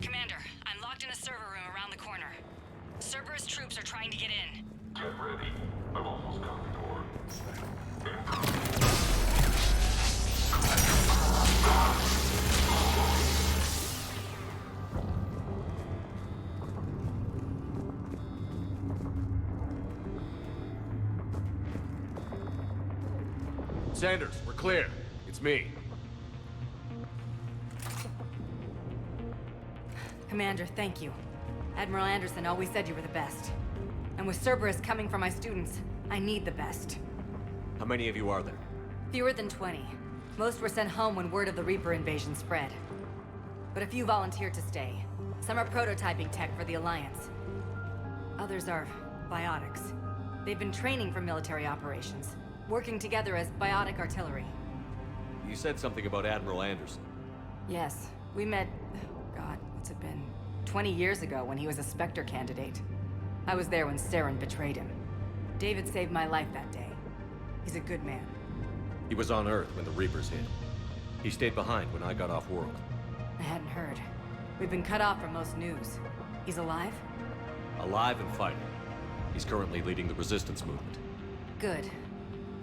Commander, I'm locked in a server room around the corner. Cerberus troops are trying to get in. Get ready. I've almost got the door. Sanders, we're clear. It's me. Commander, thank you. Admiral Anderson always said you were the best. And with Cerberus coming for my students, I need the best. How many of you are there? Fewer than 20. Most were sent home when word of the Reaper invasion spread. But a few volunteered to stay. Some are prototyping tech for the Alliance. Others are biotics. They've been training for military operations, working together as biotic artillery. You said something about Admiral Anderson. Yes, we met, God, what's it been? 20 years ago when he was a Spectre candidate. I was there when Saren betrayed him. David saved my life that day. He's a good man. He was on Earth when the Reapers hit. He stayed behind when I got off world. I hadn't heard. We've been cut off from most news. He's alive? Alive and fighting. He's currently leading the resistance movement. Good.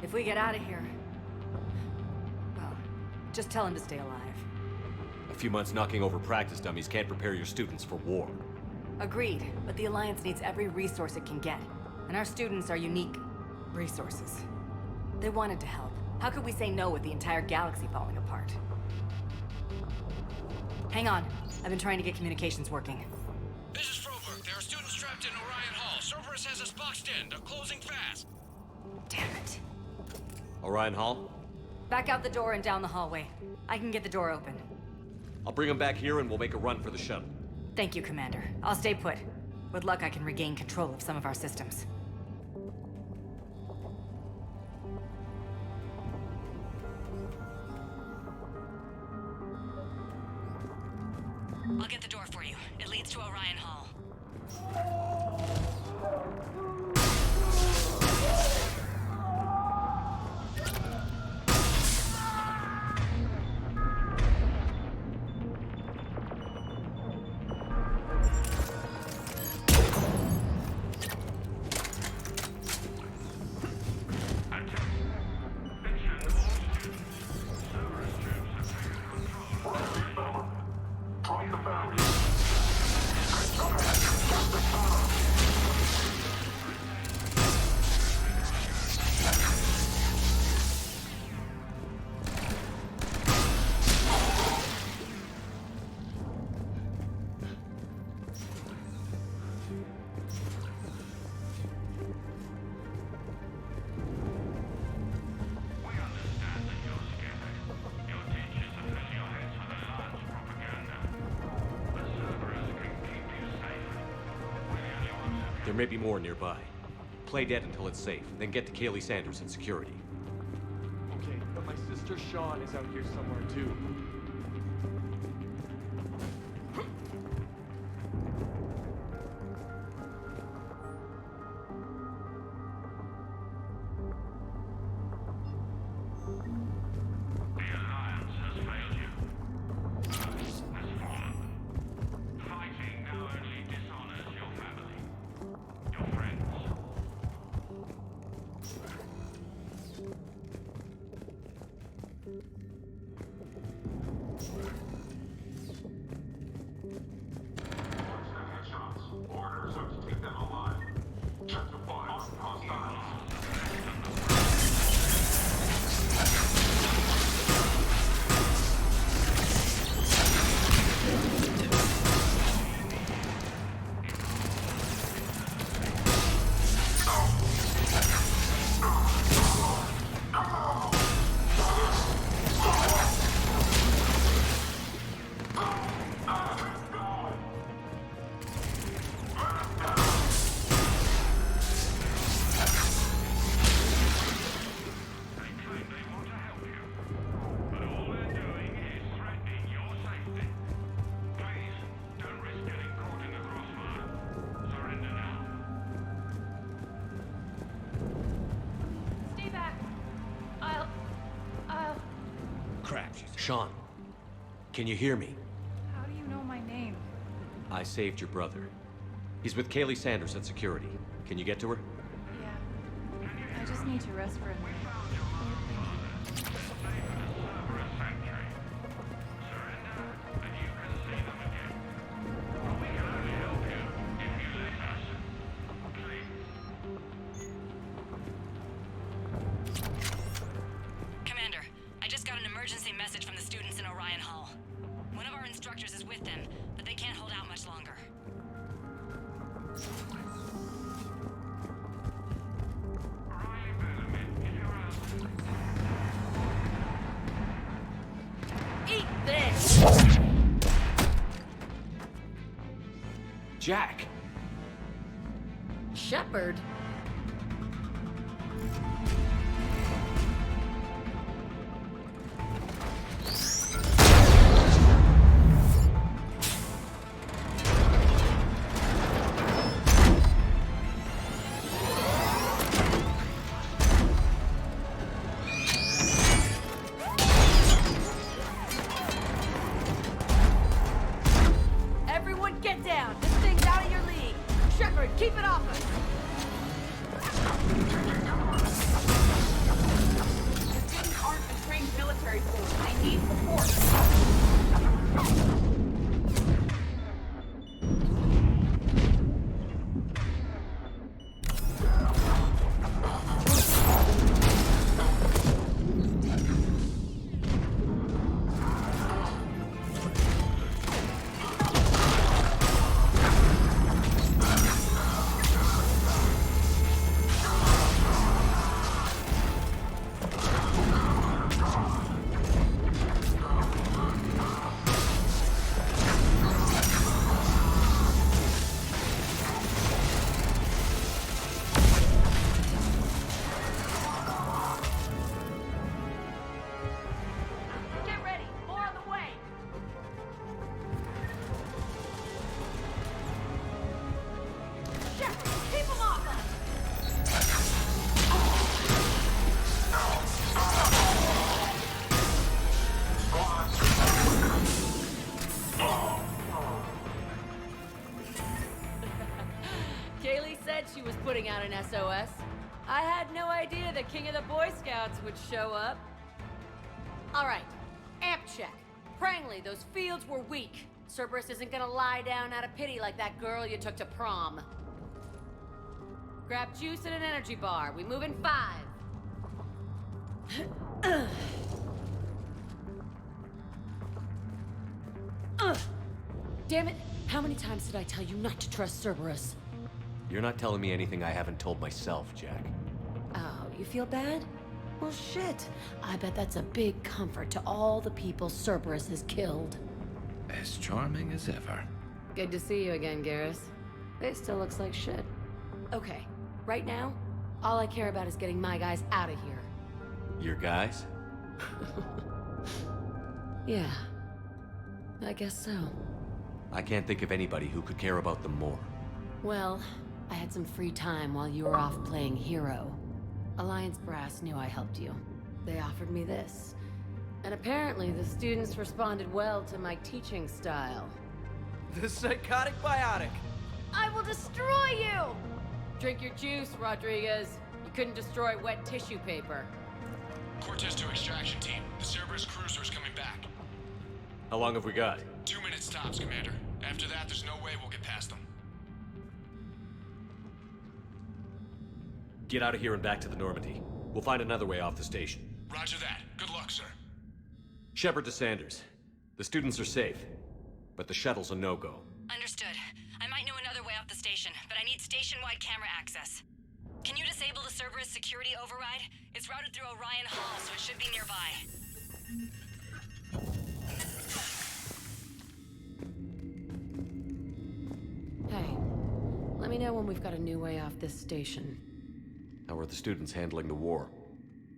If we get out of here... well, just tell him to stay alive. A few months knocking over practice dummies can't prepare your students for war. Agreed, but the Alliance needs every resource it can get. And our students are unique resources. They wanted to help. How could we say no with the entire galaxy falling apart? Hang on. I've been trying to get communications working. This is Froberg. There are students trapped in Orion Hall. Cerberus has us boxed in. They're closing fast. Damn it. Orion Hall? Back out the door and down the hallway. I can get the door open. I'll bring them back here and we'll make a run for the shuttle. Thank you, Commander. I'll stay put. With luck, I can regain control of some of our systems. I'll get the door for you. It leads to Orion Hall. There may be more nearby. Play dead until it's safe, then get to Kaylee Sanders in security. Okay, but my sister Sean is out here somewhere too. Sean, can you hear me? How do you know my name? I saved your brother. He's with Kaylee Sanders at security. Can you get to her? Yeah. I just need to rest for a minute. structures is with them, but they can't hold out much longer. Eat this! Jack! Shepard? Everyone get down! This thing's out of your league! Shepard, keep it off us! The students aren't a trained military force. They need support. Get ready. More on the way. Shepard, keep them off us! Kaylee said she was putting out an SOS. I had no idea the king of the Boy Scouts would show up. All right, amp check. Prangley, those fields were weak. Cerberus isn't gonna lie down out of pity like that girl you took to prom. Grab juice and an energy bar. We move in 5. Damn it! How many times did I tell you not to trust Cerberus? You're not telling me anything I haven't told myself, Jack. Oh, you feel bad? Well, shit. I bet that's a big comfort to all the people Cerberus has killed. As charming as ever. Good to see you again, Garrus. It still looks like shit. Okay, right now, all I care about is getting my guys out of here. Your guys? Yeah, I guess so. I can't think of anybody who could care about them more. Well, I had some free time while you were off playing hero. Alliance Brass knew I helped you. They offered me this. And apparently the students responded well to my teaching style. The psychotic biotic. I will destroy you! Drink your juice, Rodriguez. You couldn't destroy wet tissue paper. Cortez to extraction team. The Cerberus cruiser is coming back. How long have we got? 2 minutes tops, Commander. After that, there's no way we'll get past them. Get out of here and back to the Normandy. We'll find another way off the station. Roger that. Good luck, sir. Shepard to Sanders. The students are safe, but the shuttle's a no-go. Understood. I might know another way off the station, but I need station-wide camera access. Can you disable the Cerberus security override? It's routed through Orion Hall, so it should be nearby. Hey, let me know when we've got a new way off this station. How are the students handling the war?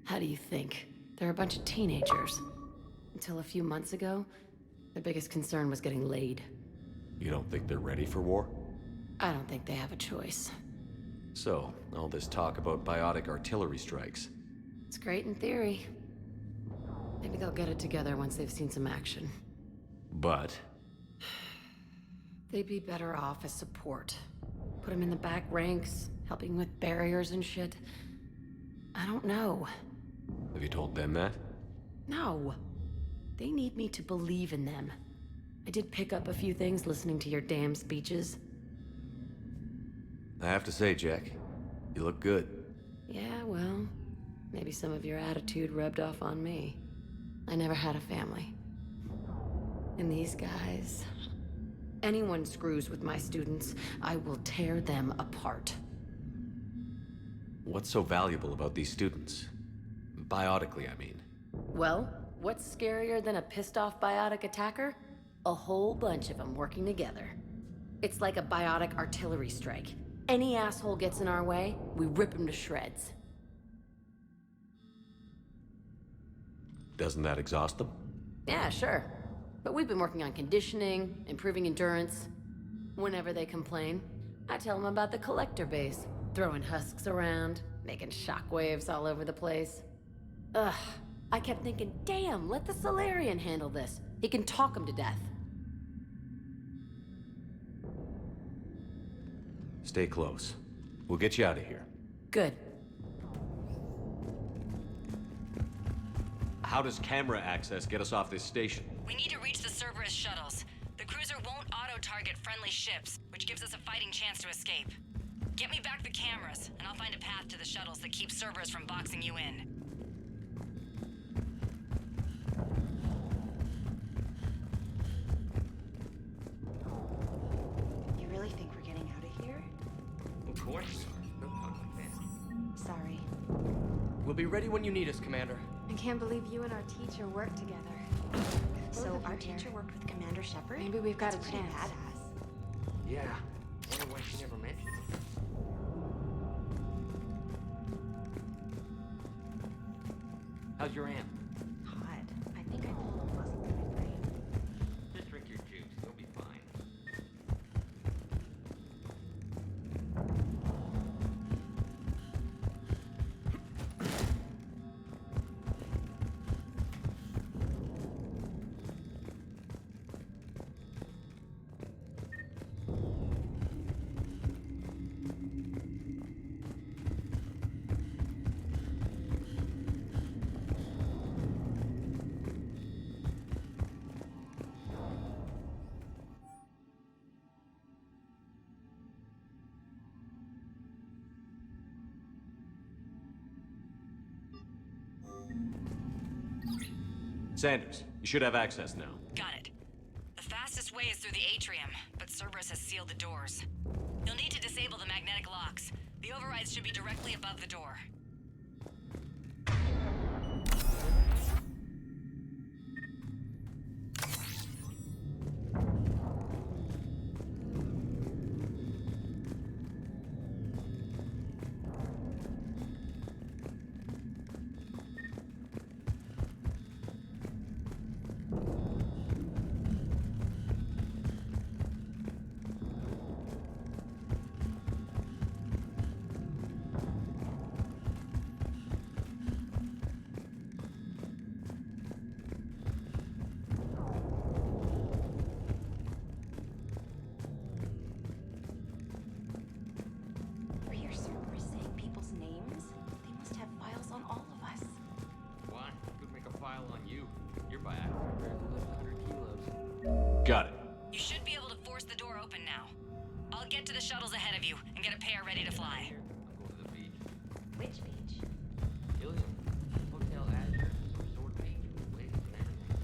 How do you think? They're a bunch of teenagers. Until a few months ago, their biggest concern was getting laid. You don't think they're ready for war? I don't think they have a choice. So, all this talk about biotic artillery strikes. It's great in theory. Maybe they'll get it together once they've seen some action. But? They'd be better off as support. Put them in the back ranks, helping with barriers and shit. I don't know. Have you told them that? No. They need me to believe in them. I did pick up a few things listening to your damn speeches. I have to say, Jack, you look good. Yeah, well, maybe some of your attitude rubbed off on me. I never had a family. And these guys... Anyone screws with my students, I will tear them apart. What's so valuable about these students? Biotically, I mean. Well, what's scarier than a pissed-off biotic attacker? A whole bunch of them working together. It's like a biotic artillery strike. Any asshole gets in our way, we rip him to shreds. Doesn't that exhaust them? Yeah, sure. But we've been working on conditioning, improving endurance. Whenever they complain, I tell them about the collector base, throwing husks around, making shockwaves all over the place. Ugh, I kept thinking, damn, let the Solarian handle this. He can talk them to death. Stay close. We'll get you out of here. Good. How does camera access get us off this station? We need to reach the Cerberus shuttles. The cruiser won't auto-target friendly ships, which gives us a fighting chance to escape. Get me back the cameras, and I'll find a path to the shuttles that keeps Cerberus from boxing you in. You really think we're getting out of here? Of course. No talk like this. Sorry. We'll be ready when you need us, Commander. I can't believe you and our teacher work together. So our teacher worked with Commander Shepard? Maybe we've got a pretty chance. badass. Yeah. Wonder why she never mentioned it. How's your aunt? Hot. I think I pulled a muscle in my brain. Just drink your juice. You'll be fine. Sanders, you should have access now. Got it. The fastest way is through the atrium, but Cerberus has sealed the doors. You'll need to disable the magnetic locks. The overrides should be directly above the door. You hear Cerberus saying people's names? They must have files on all of us. Why? Could make a file on you. Your bioactive barely lift 100 kilos. Got it. You should be able to force the door open now. I'll get to the shuttles ahead of you and get a pair ready to fly. I'm going to the beach. Which beach? Ilium. Hotel Azure. Some sort of beach with waves and everything.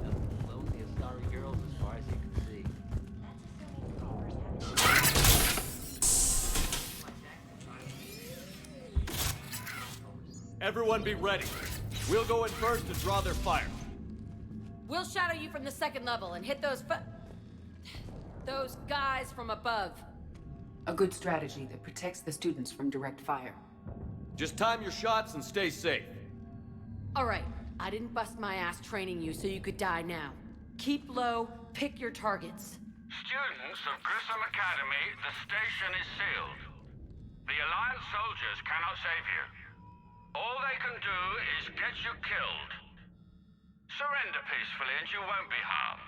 Nothing but lonely and starry girls as far as you can see. That's assuming Everyone be ready. We'll go in first and draw their fire. We'll shadow you from the second level and hit those guys from above. A good strategy that protects the students from direct fire. Just time your shots and stay safe. All right, I didn't bust my ass training you so you could die now. Keep low, pick your targets. Students of Grissom Academy, the station is sealed. The Alliance soldiers cannot save you. All they can do is get you killed. Surrender peacefully and you won't be harmed.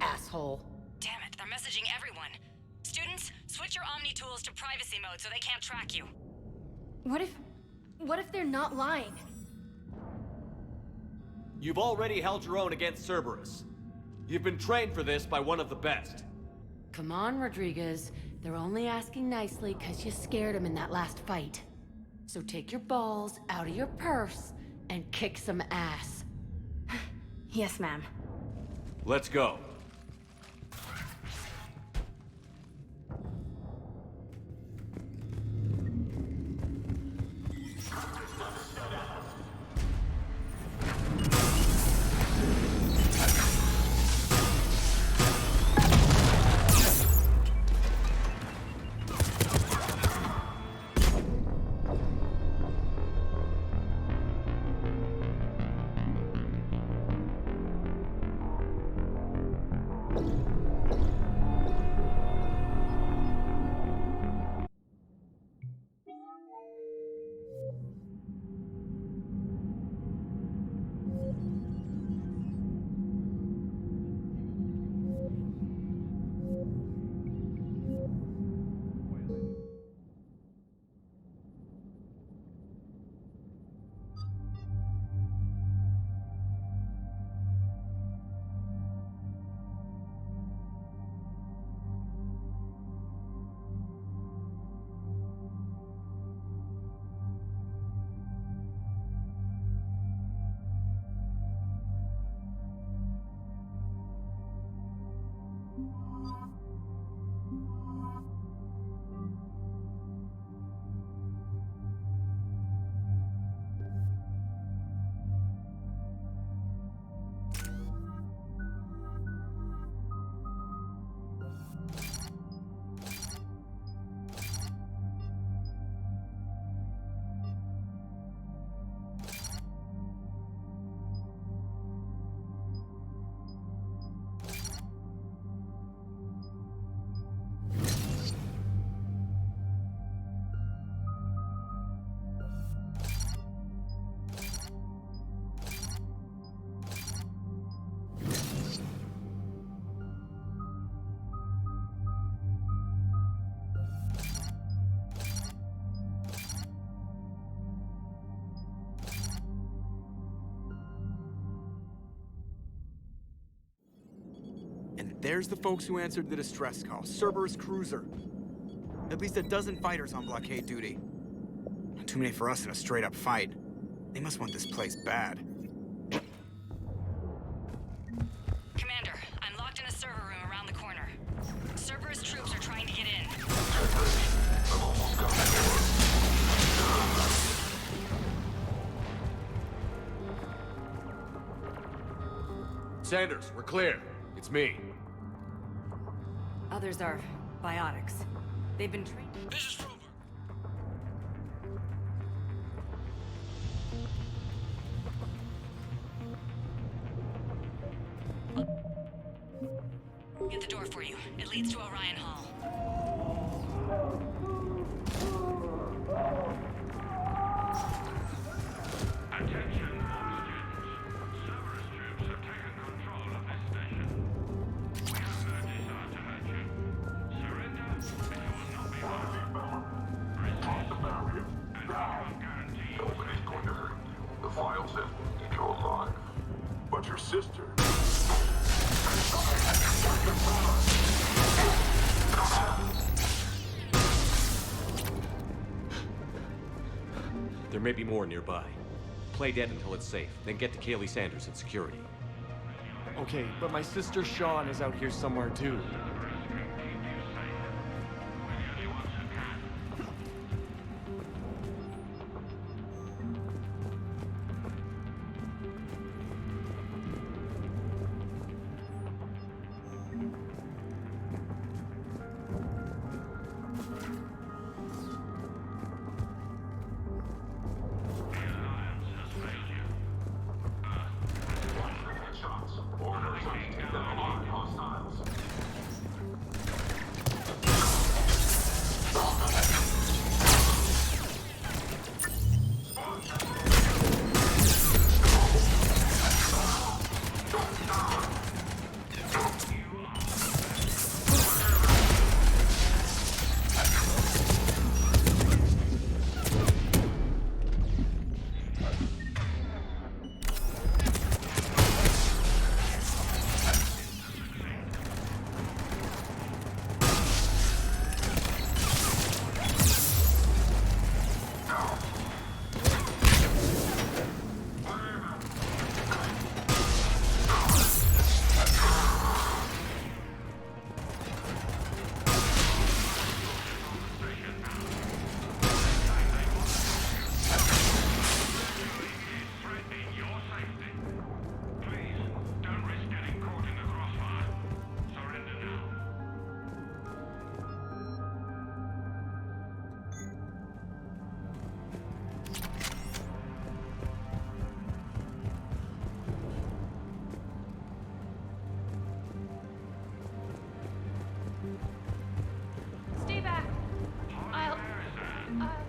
Asshole. Damn it, they're messaging everyone. Students, switch your Omni tools to privacy mode so they can't track you. What if they're not lying? You've already held your own against Cerberus. You've been trained for this by one of the best. Come on, Rodriguez. They're only asking nicely because you scared them in that last fight. So take your balls out of your purse and kick some ass. Yes, ma'am. Let's go. And there's the folks who answered the distress call. Cerberus cruiser. At least a dozen fighters on blockade duty. Not too many for us in a straight-up fight. They must want this place bad. Commander, I'm locked in a server room around the corner. Cerberus troops are trying to get in. I'm almost got Sanders, we're clear. It's me. Others are biotics. They've been trained. This is Rover. Get the door for you. It leads to Orion Hall. Attention, all students. Cerberus troops have taken control of this station. We have no desire to hurt you. Surrender, and you will not be harmed. Resist, and we can guarantee you. Nobody's going to hurt you. The file says we'll keep you alive. But your sister... There may be more nearby. Play dead until it's safe, then get to Kaylee Sanders in security. Okay, but my sister Sean is out here somewhere too.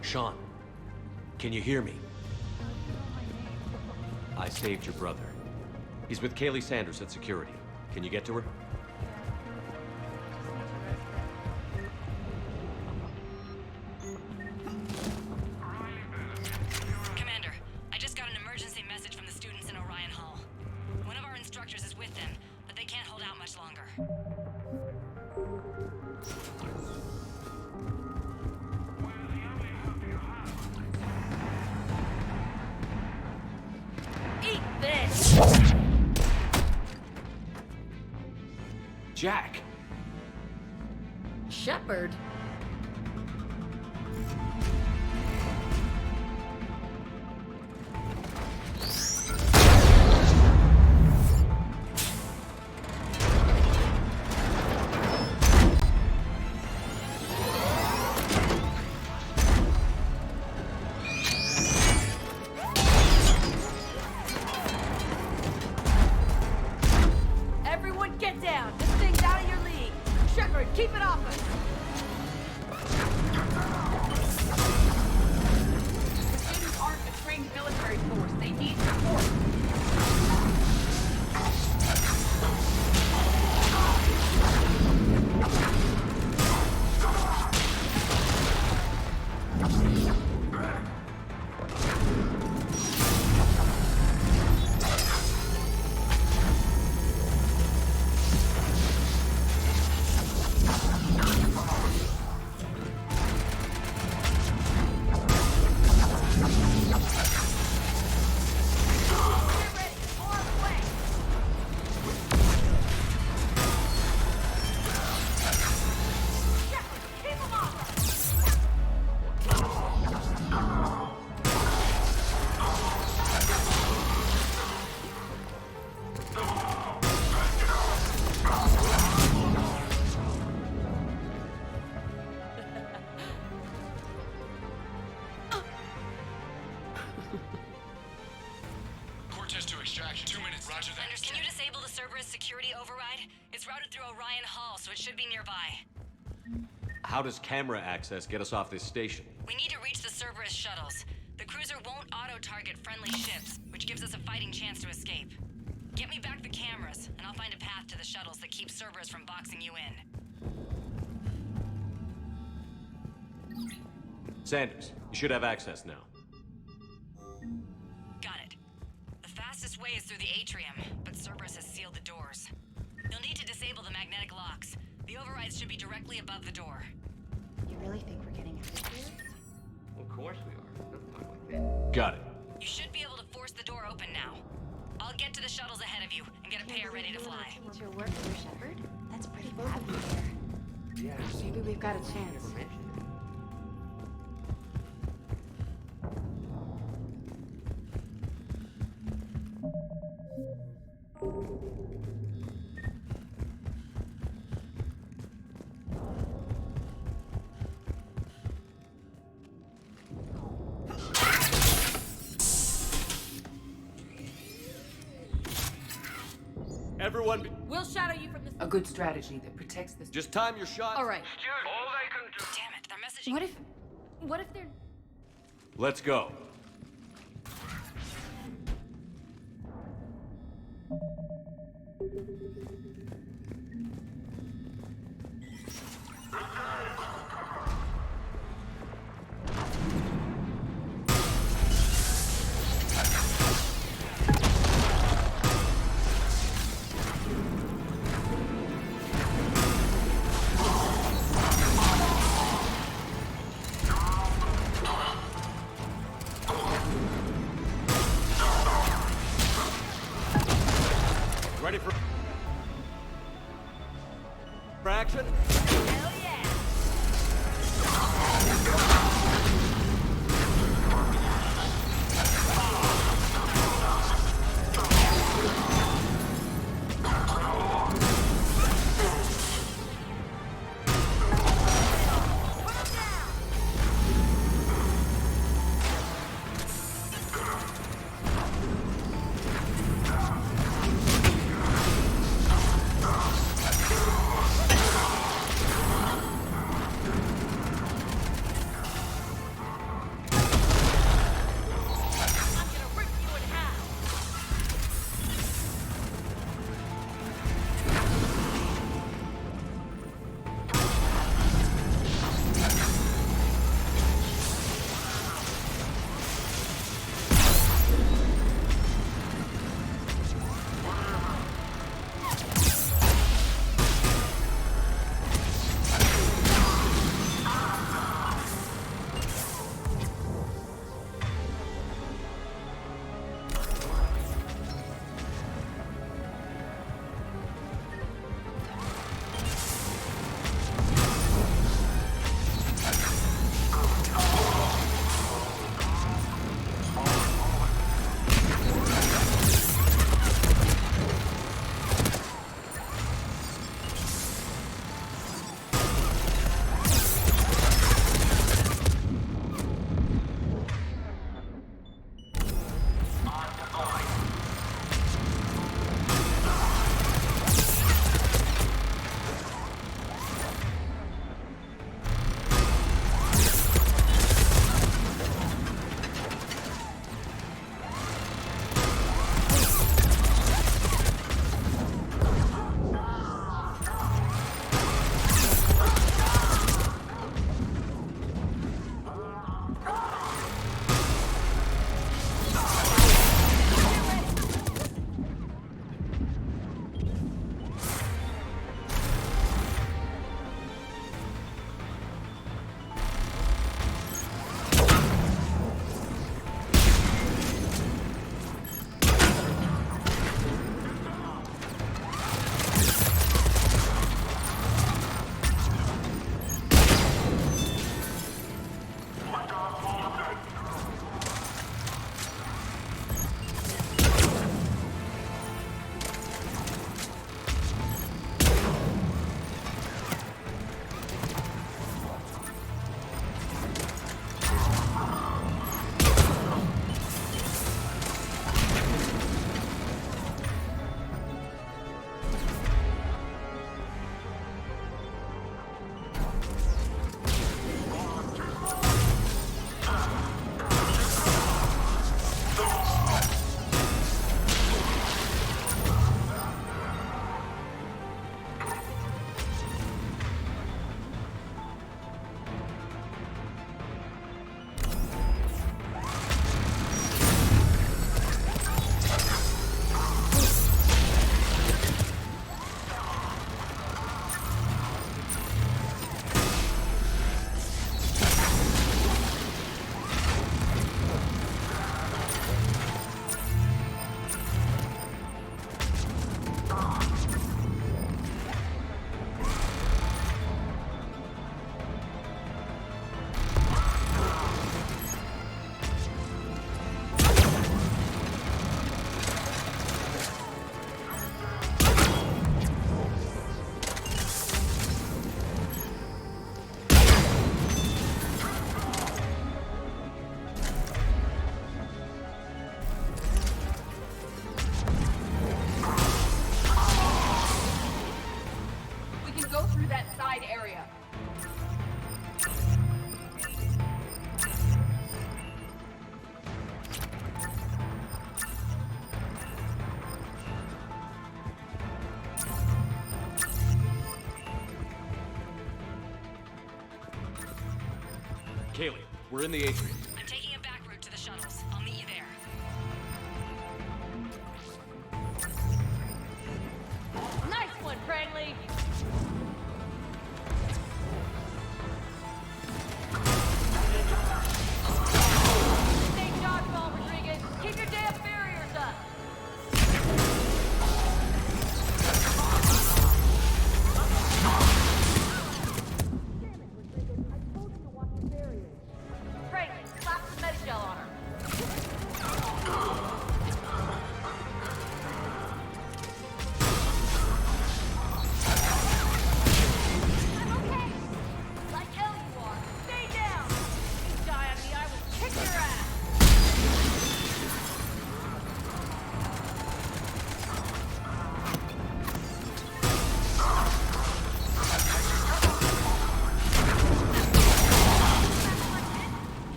Sean, can you hear me? I saved your brother. He's with Kaylee Sanders at security. Can you get to her? Commander, I just got an emergency message from the students in Orion Hall. One of our instructors is with them, but they can't hold out much longer. Eat this! Jack! Shepard? Everyone get down! This thing's out of your league! Shepard, keep it off us! The students aren't a trained military force. They need support. Cortez to extraction. 2 minutes. Roger that. Can you disable the Cerberus security override? It's routed through Orion Hall, so it should be nearby. How does camera access get us off this station? We need to reach the Cerberus shuttles. The cruiser won't auto-target friendly ships, which gives us a fighting chance to escape. Get me back the cameras, and I'll find a path to the shuttles that keeps Cerberus from boxing you in. Sanders, you should have access now. Got it. The fastest way is through the atrium, but Cerberus has sealed the doors. You'll need to disable the magnetic locks. The overrides should be directly above the door. You really think we're getting out of here? Of course we are. Don't talk like that. Got it. You should be able to force the door open now. I'll get to the shuttles ahead of you and get a pair ready to fly. Teacher work for Shepard? That's pretty bad here. Yeah. Maybe we've got a chance. Never mentioned it. Everyone, We'll shadow you from the... A good strategy that protects the... just time your shot. All right. All they can do. Damn it, they're messaging... What if they're... Let's go. Ready for... Kaylee, we're in the atrium. I'm taking a back route to the shuttles. I'll meet you there. Nice one, Cranley! Stay dodgeball, Rodriguez! Keep your damn barriers up! Cranley, slap some Medgel on her. Like hell you are. Stay down. You die on me, I will kick your ass.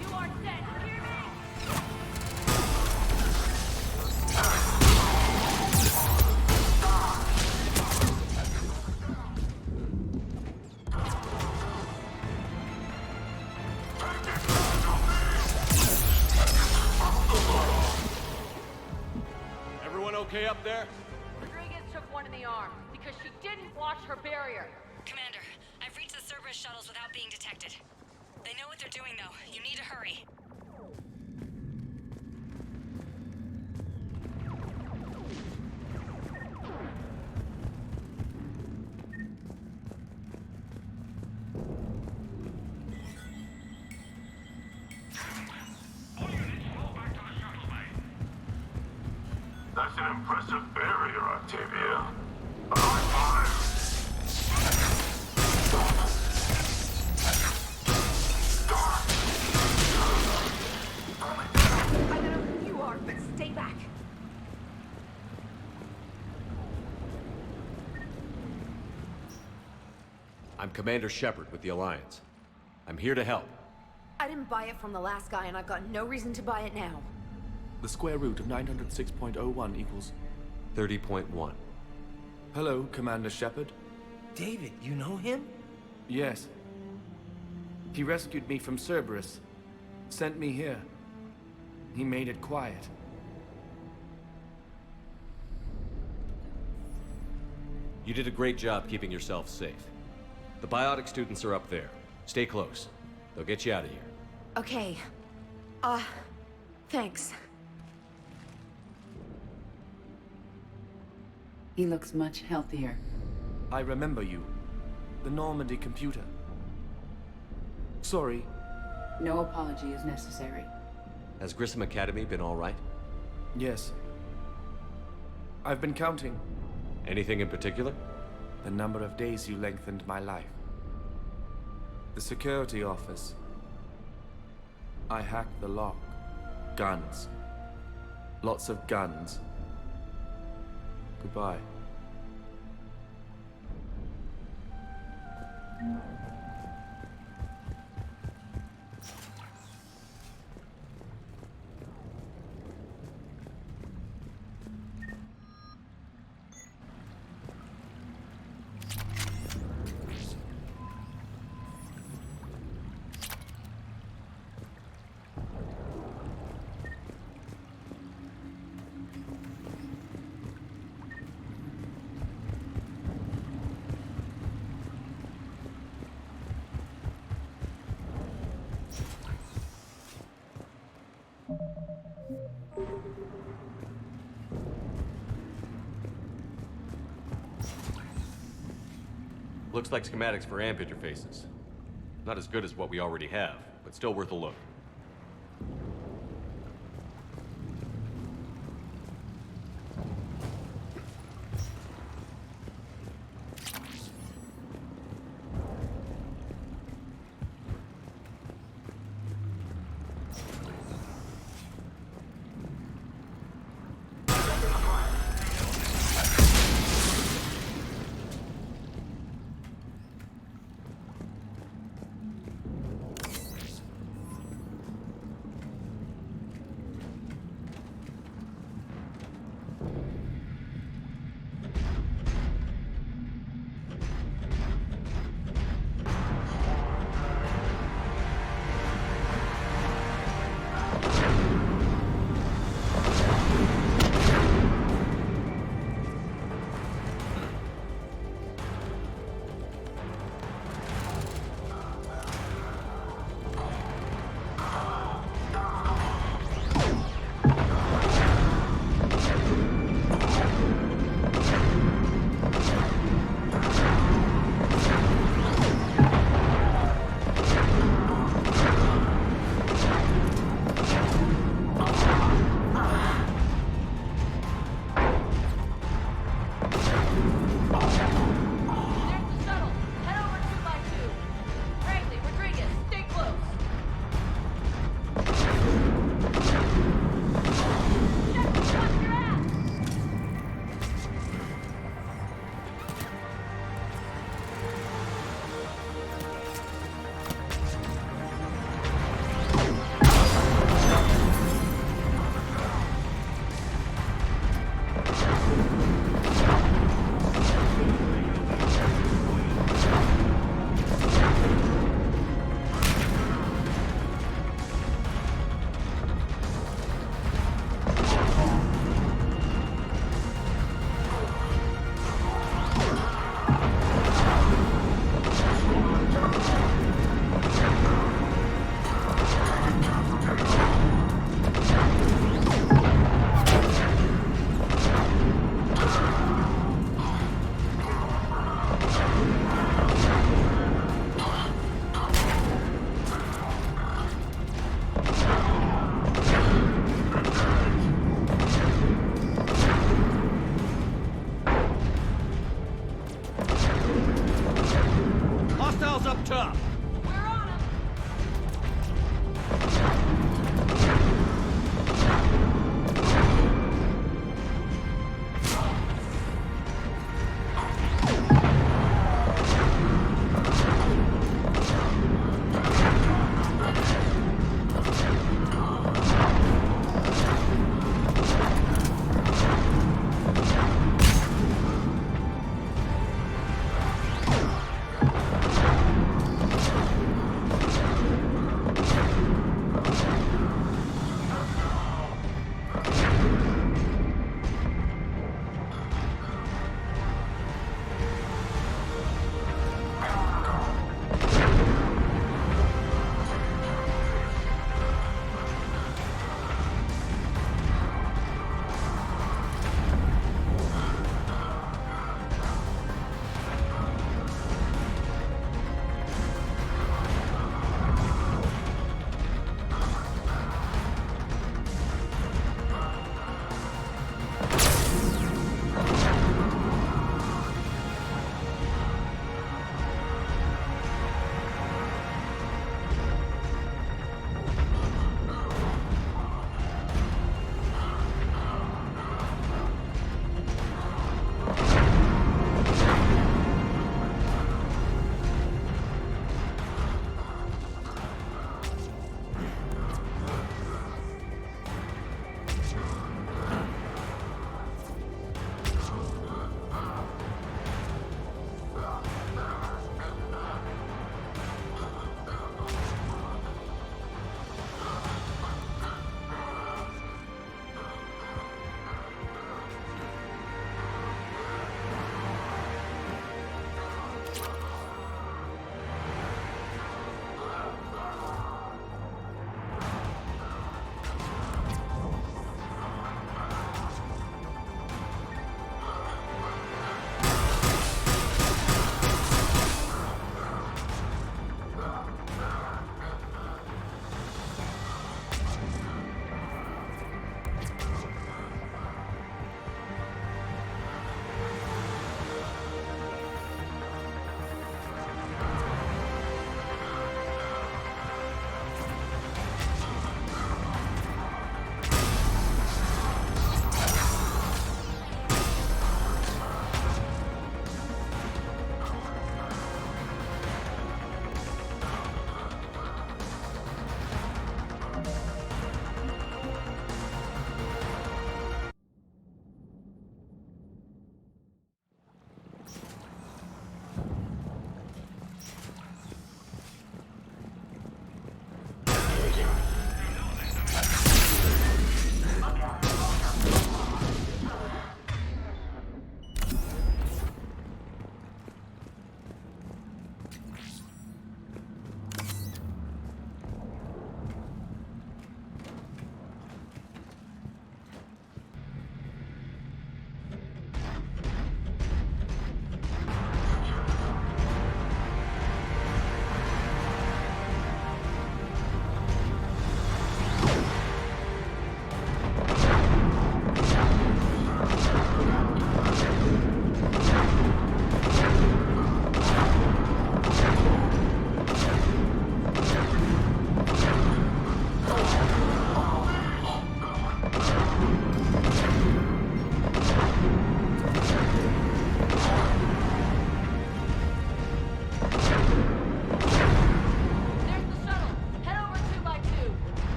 You are dead. Hear me? Everyone okay up there? Rodriguez took one in the arm because she didn't watch her barrier. Commander, I've reached the Cerberus shuttles without being detected. They know what they're doing, though. You need to hurry. That's an impressive barrier, Octavia. I don't know who you are, but stay back. I'm Commander Shepard with the Alliance. I'm here to help. I didn't buy it from the last guy, and I've got no reason to buy it now. The square root of 906.01 equals... 30.1. Hello, Commander Shepard. David, you know him? Yes. He rescued me from Cerberus. Sent me here. He made it quiet. You did a great job keeping yourself safe. The biotic students are up there. Stay close. They'll get you out of here. Okay. Thanks. He looks much healthier. I remember you. The Normandy computer. Sorry. No apology is necessary. Has Grissom Academy been all right? Yes. I've been counting. Anything in particular? The number of days you lengthened my life. The security office. I hacked the lock. Guns. Lots of guns. Goodbye. Looks like schematics for amp interfaces. Not as good as what we already have, but still worth a look.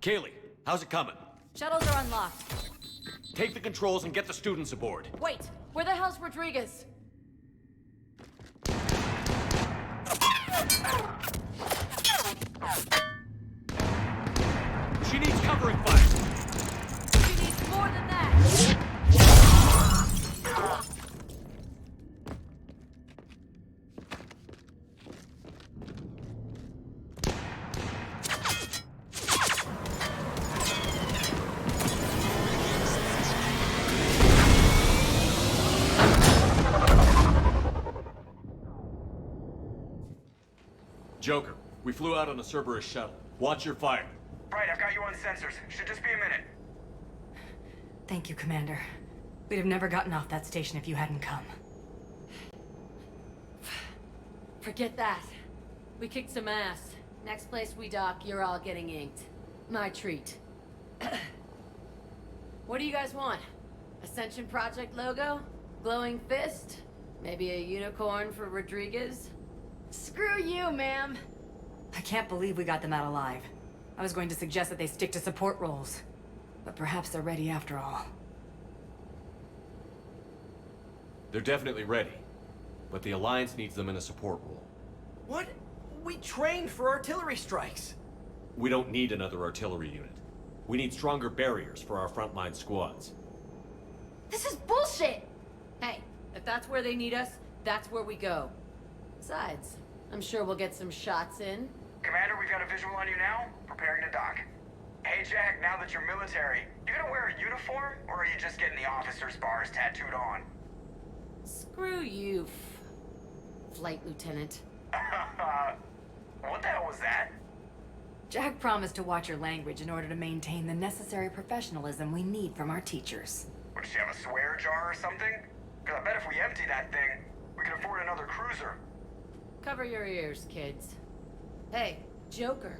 Kaylee, how's it coming? Shuttles are unlocked. Take the controls and get the students aboard. Wait, where the hell's Rodriguez? She needs covering fire. She needs more than that. Joker, we flew out on a Cerberus shuttle. Watch your fire. Right, I've got you on sensors. Should just be a minute. Thank you, Commander. We'd have never gotten off that station if you hadn't come. Forget that. We kicked some ass. Next place we dock, you're all getting inked. My treat. What do you guys want? Ascension Project logo? Glowing fist? Maybe a unicorn for Rodriguez? Screw you, ma'am! I can't believe we got them out alive. I was going to suggest that they stick to support roles. But perhaps they're ready after all. They're definitely ready. But the Alliance needs them in a support role. What? We trained for artillery strikes. We don't need another artillery unit. We need stronger barriers for our frontline squads. This is bullshit! Hey, if that's where they need us, that's where we go. Besides, I'm sure we'll get some shots in. Commander, we've got a visual on you now. Preparing to dock. Hey, Jack, now that you're military, you gonna wear a uniform, or are you just getting the officer's bars tattooed on? Screw you, Flight Lieutenant. What the hell was that? Jack promised to watch your language in order to maintain the necessary professionalism we need from our teachers. What, does she have a swear jar or something? Because I bet if we empty that thing, we can afford another cruiser. Cover your ears, kids. Hey, Joker.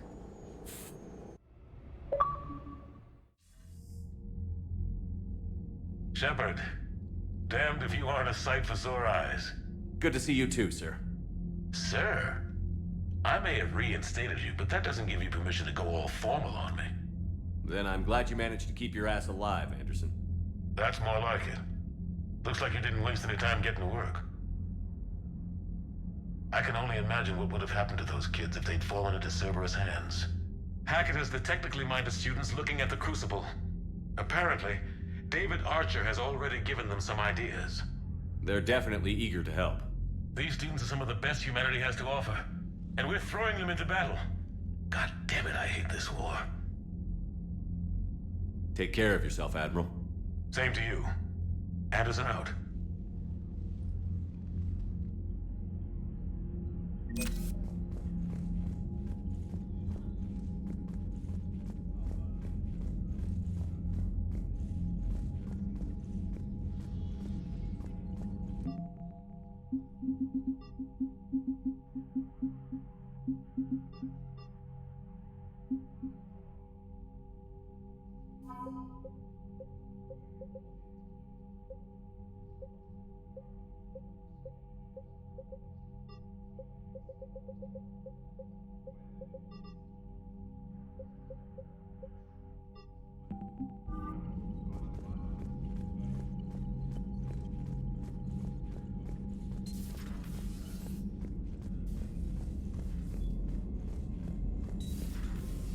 Shepard, damned if you aren't a sight for sore eyes. Good to see you too, sir. Sir? I may have reinstated you, but that doesn't give you permission to go all formal on me. Then I'm glad you managed to keep your ass alive, Anderson. That's more like it. Looks like you didn't waste any time getting to work. I can only imagine what would have happened to those kids if they'd fallen into Cerberus' hands. Hackett has the technically minded students looking at the Crucible. Apparently, David Archer has already given them some ideas. They're definitely eager to help. These students are some of the best humanity has to offer, and we're throwing them into battle. God damn it, I hate this war. Take care of yourself, Admiral. Same to you. Anderson out.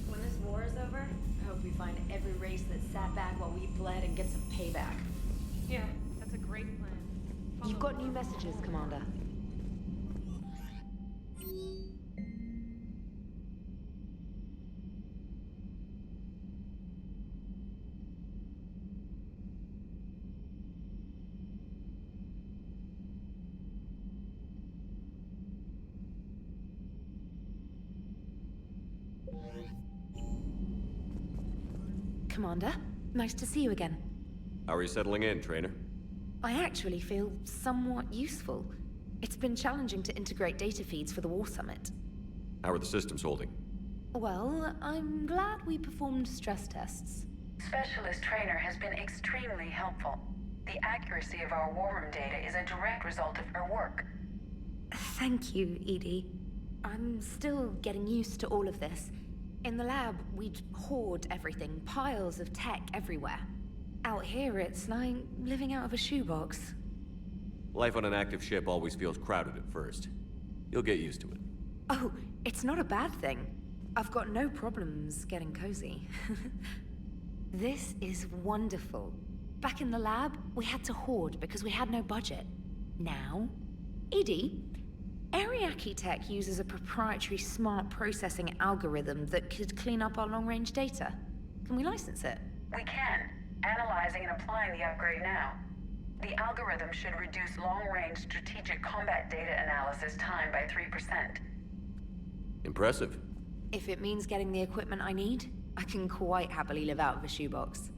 When this war is over, I hope we find every race that sat back while we bled and get some payback. Yeah, that's a great plan. You've got new messages, Commander. Commander, nice to see you again. How are you settling in, Trainer? I actually feel somewhat useful. It's been challenging to integrate data feeds for the War Summit. How are the systems holding? Well, I'm glad we performed stress tests. Specialist Trainer has been extremely helpful. The accuracy of our war room data is a direct result of her work. Thank you, Edie. I'm still getting used to all of this. In the lab, we'd hoard everything, piles of tech everywhere. Out here, it's like living out of a shoebox. Life on an active ship always feels crowded at first. You'll get used to it. Oh, it's not a bad thing. I've got no problems getting cozy. This is wonderful. Back in the lab, we had to hoard because we had no budget. Now, Edie, Ariake Tech uses a proprietary smart processing algorithm that could clean up our long-range data. Can we license it? We can. Analyzing and applying the upgrade now. The algorithm should reduce long-range strategic combat data analysis time by 3%. Impressive. If it means getting the equipment I need, I can quite happily live out of a shoebox.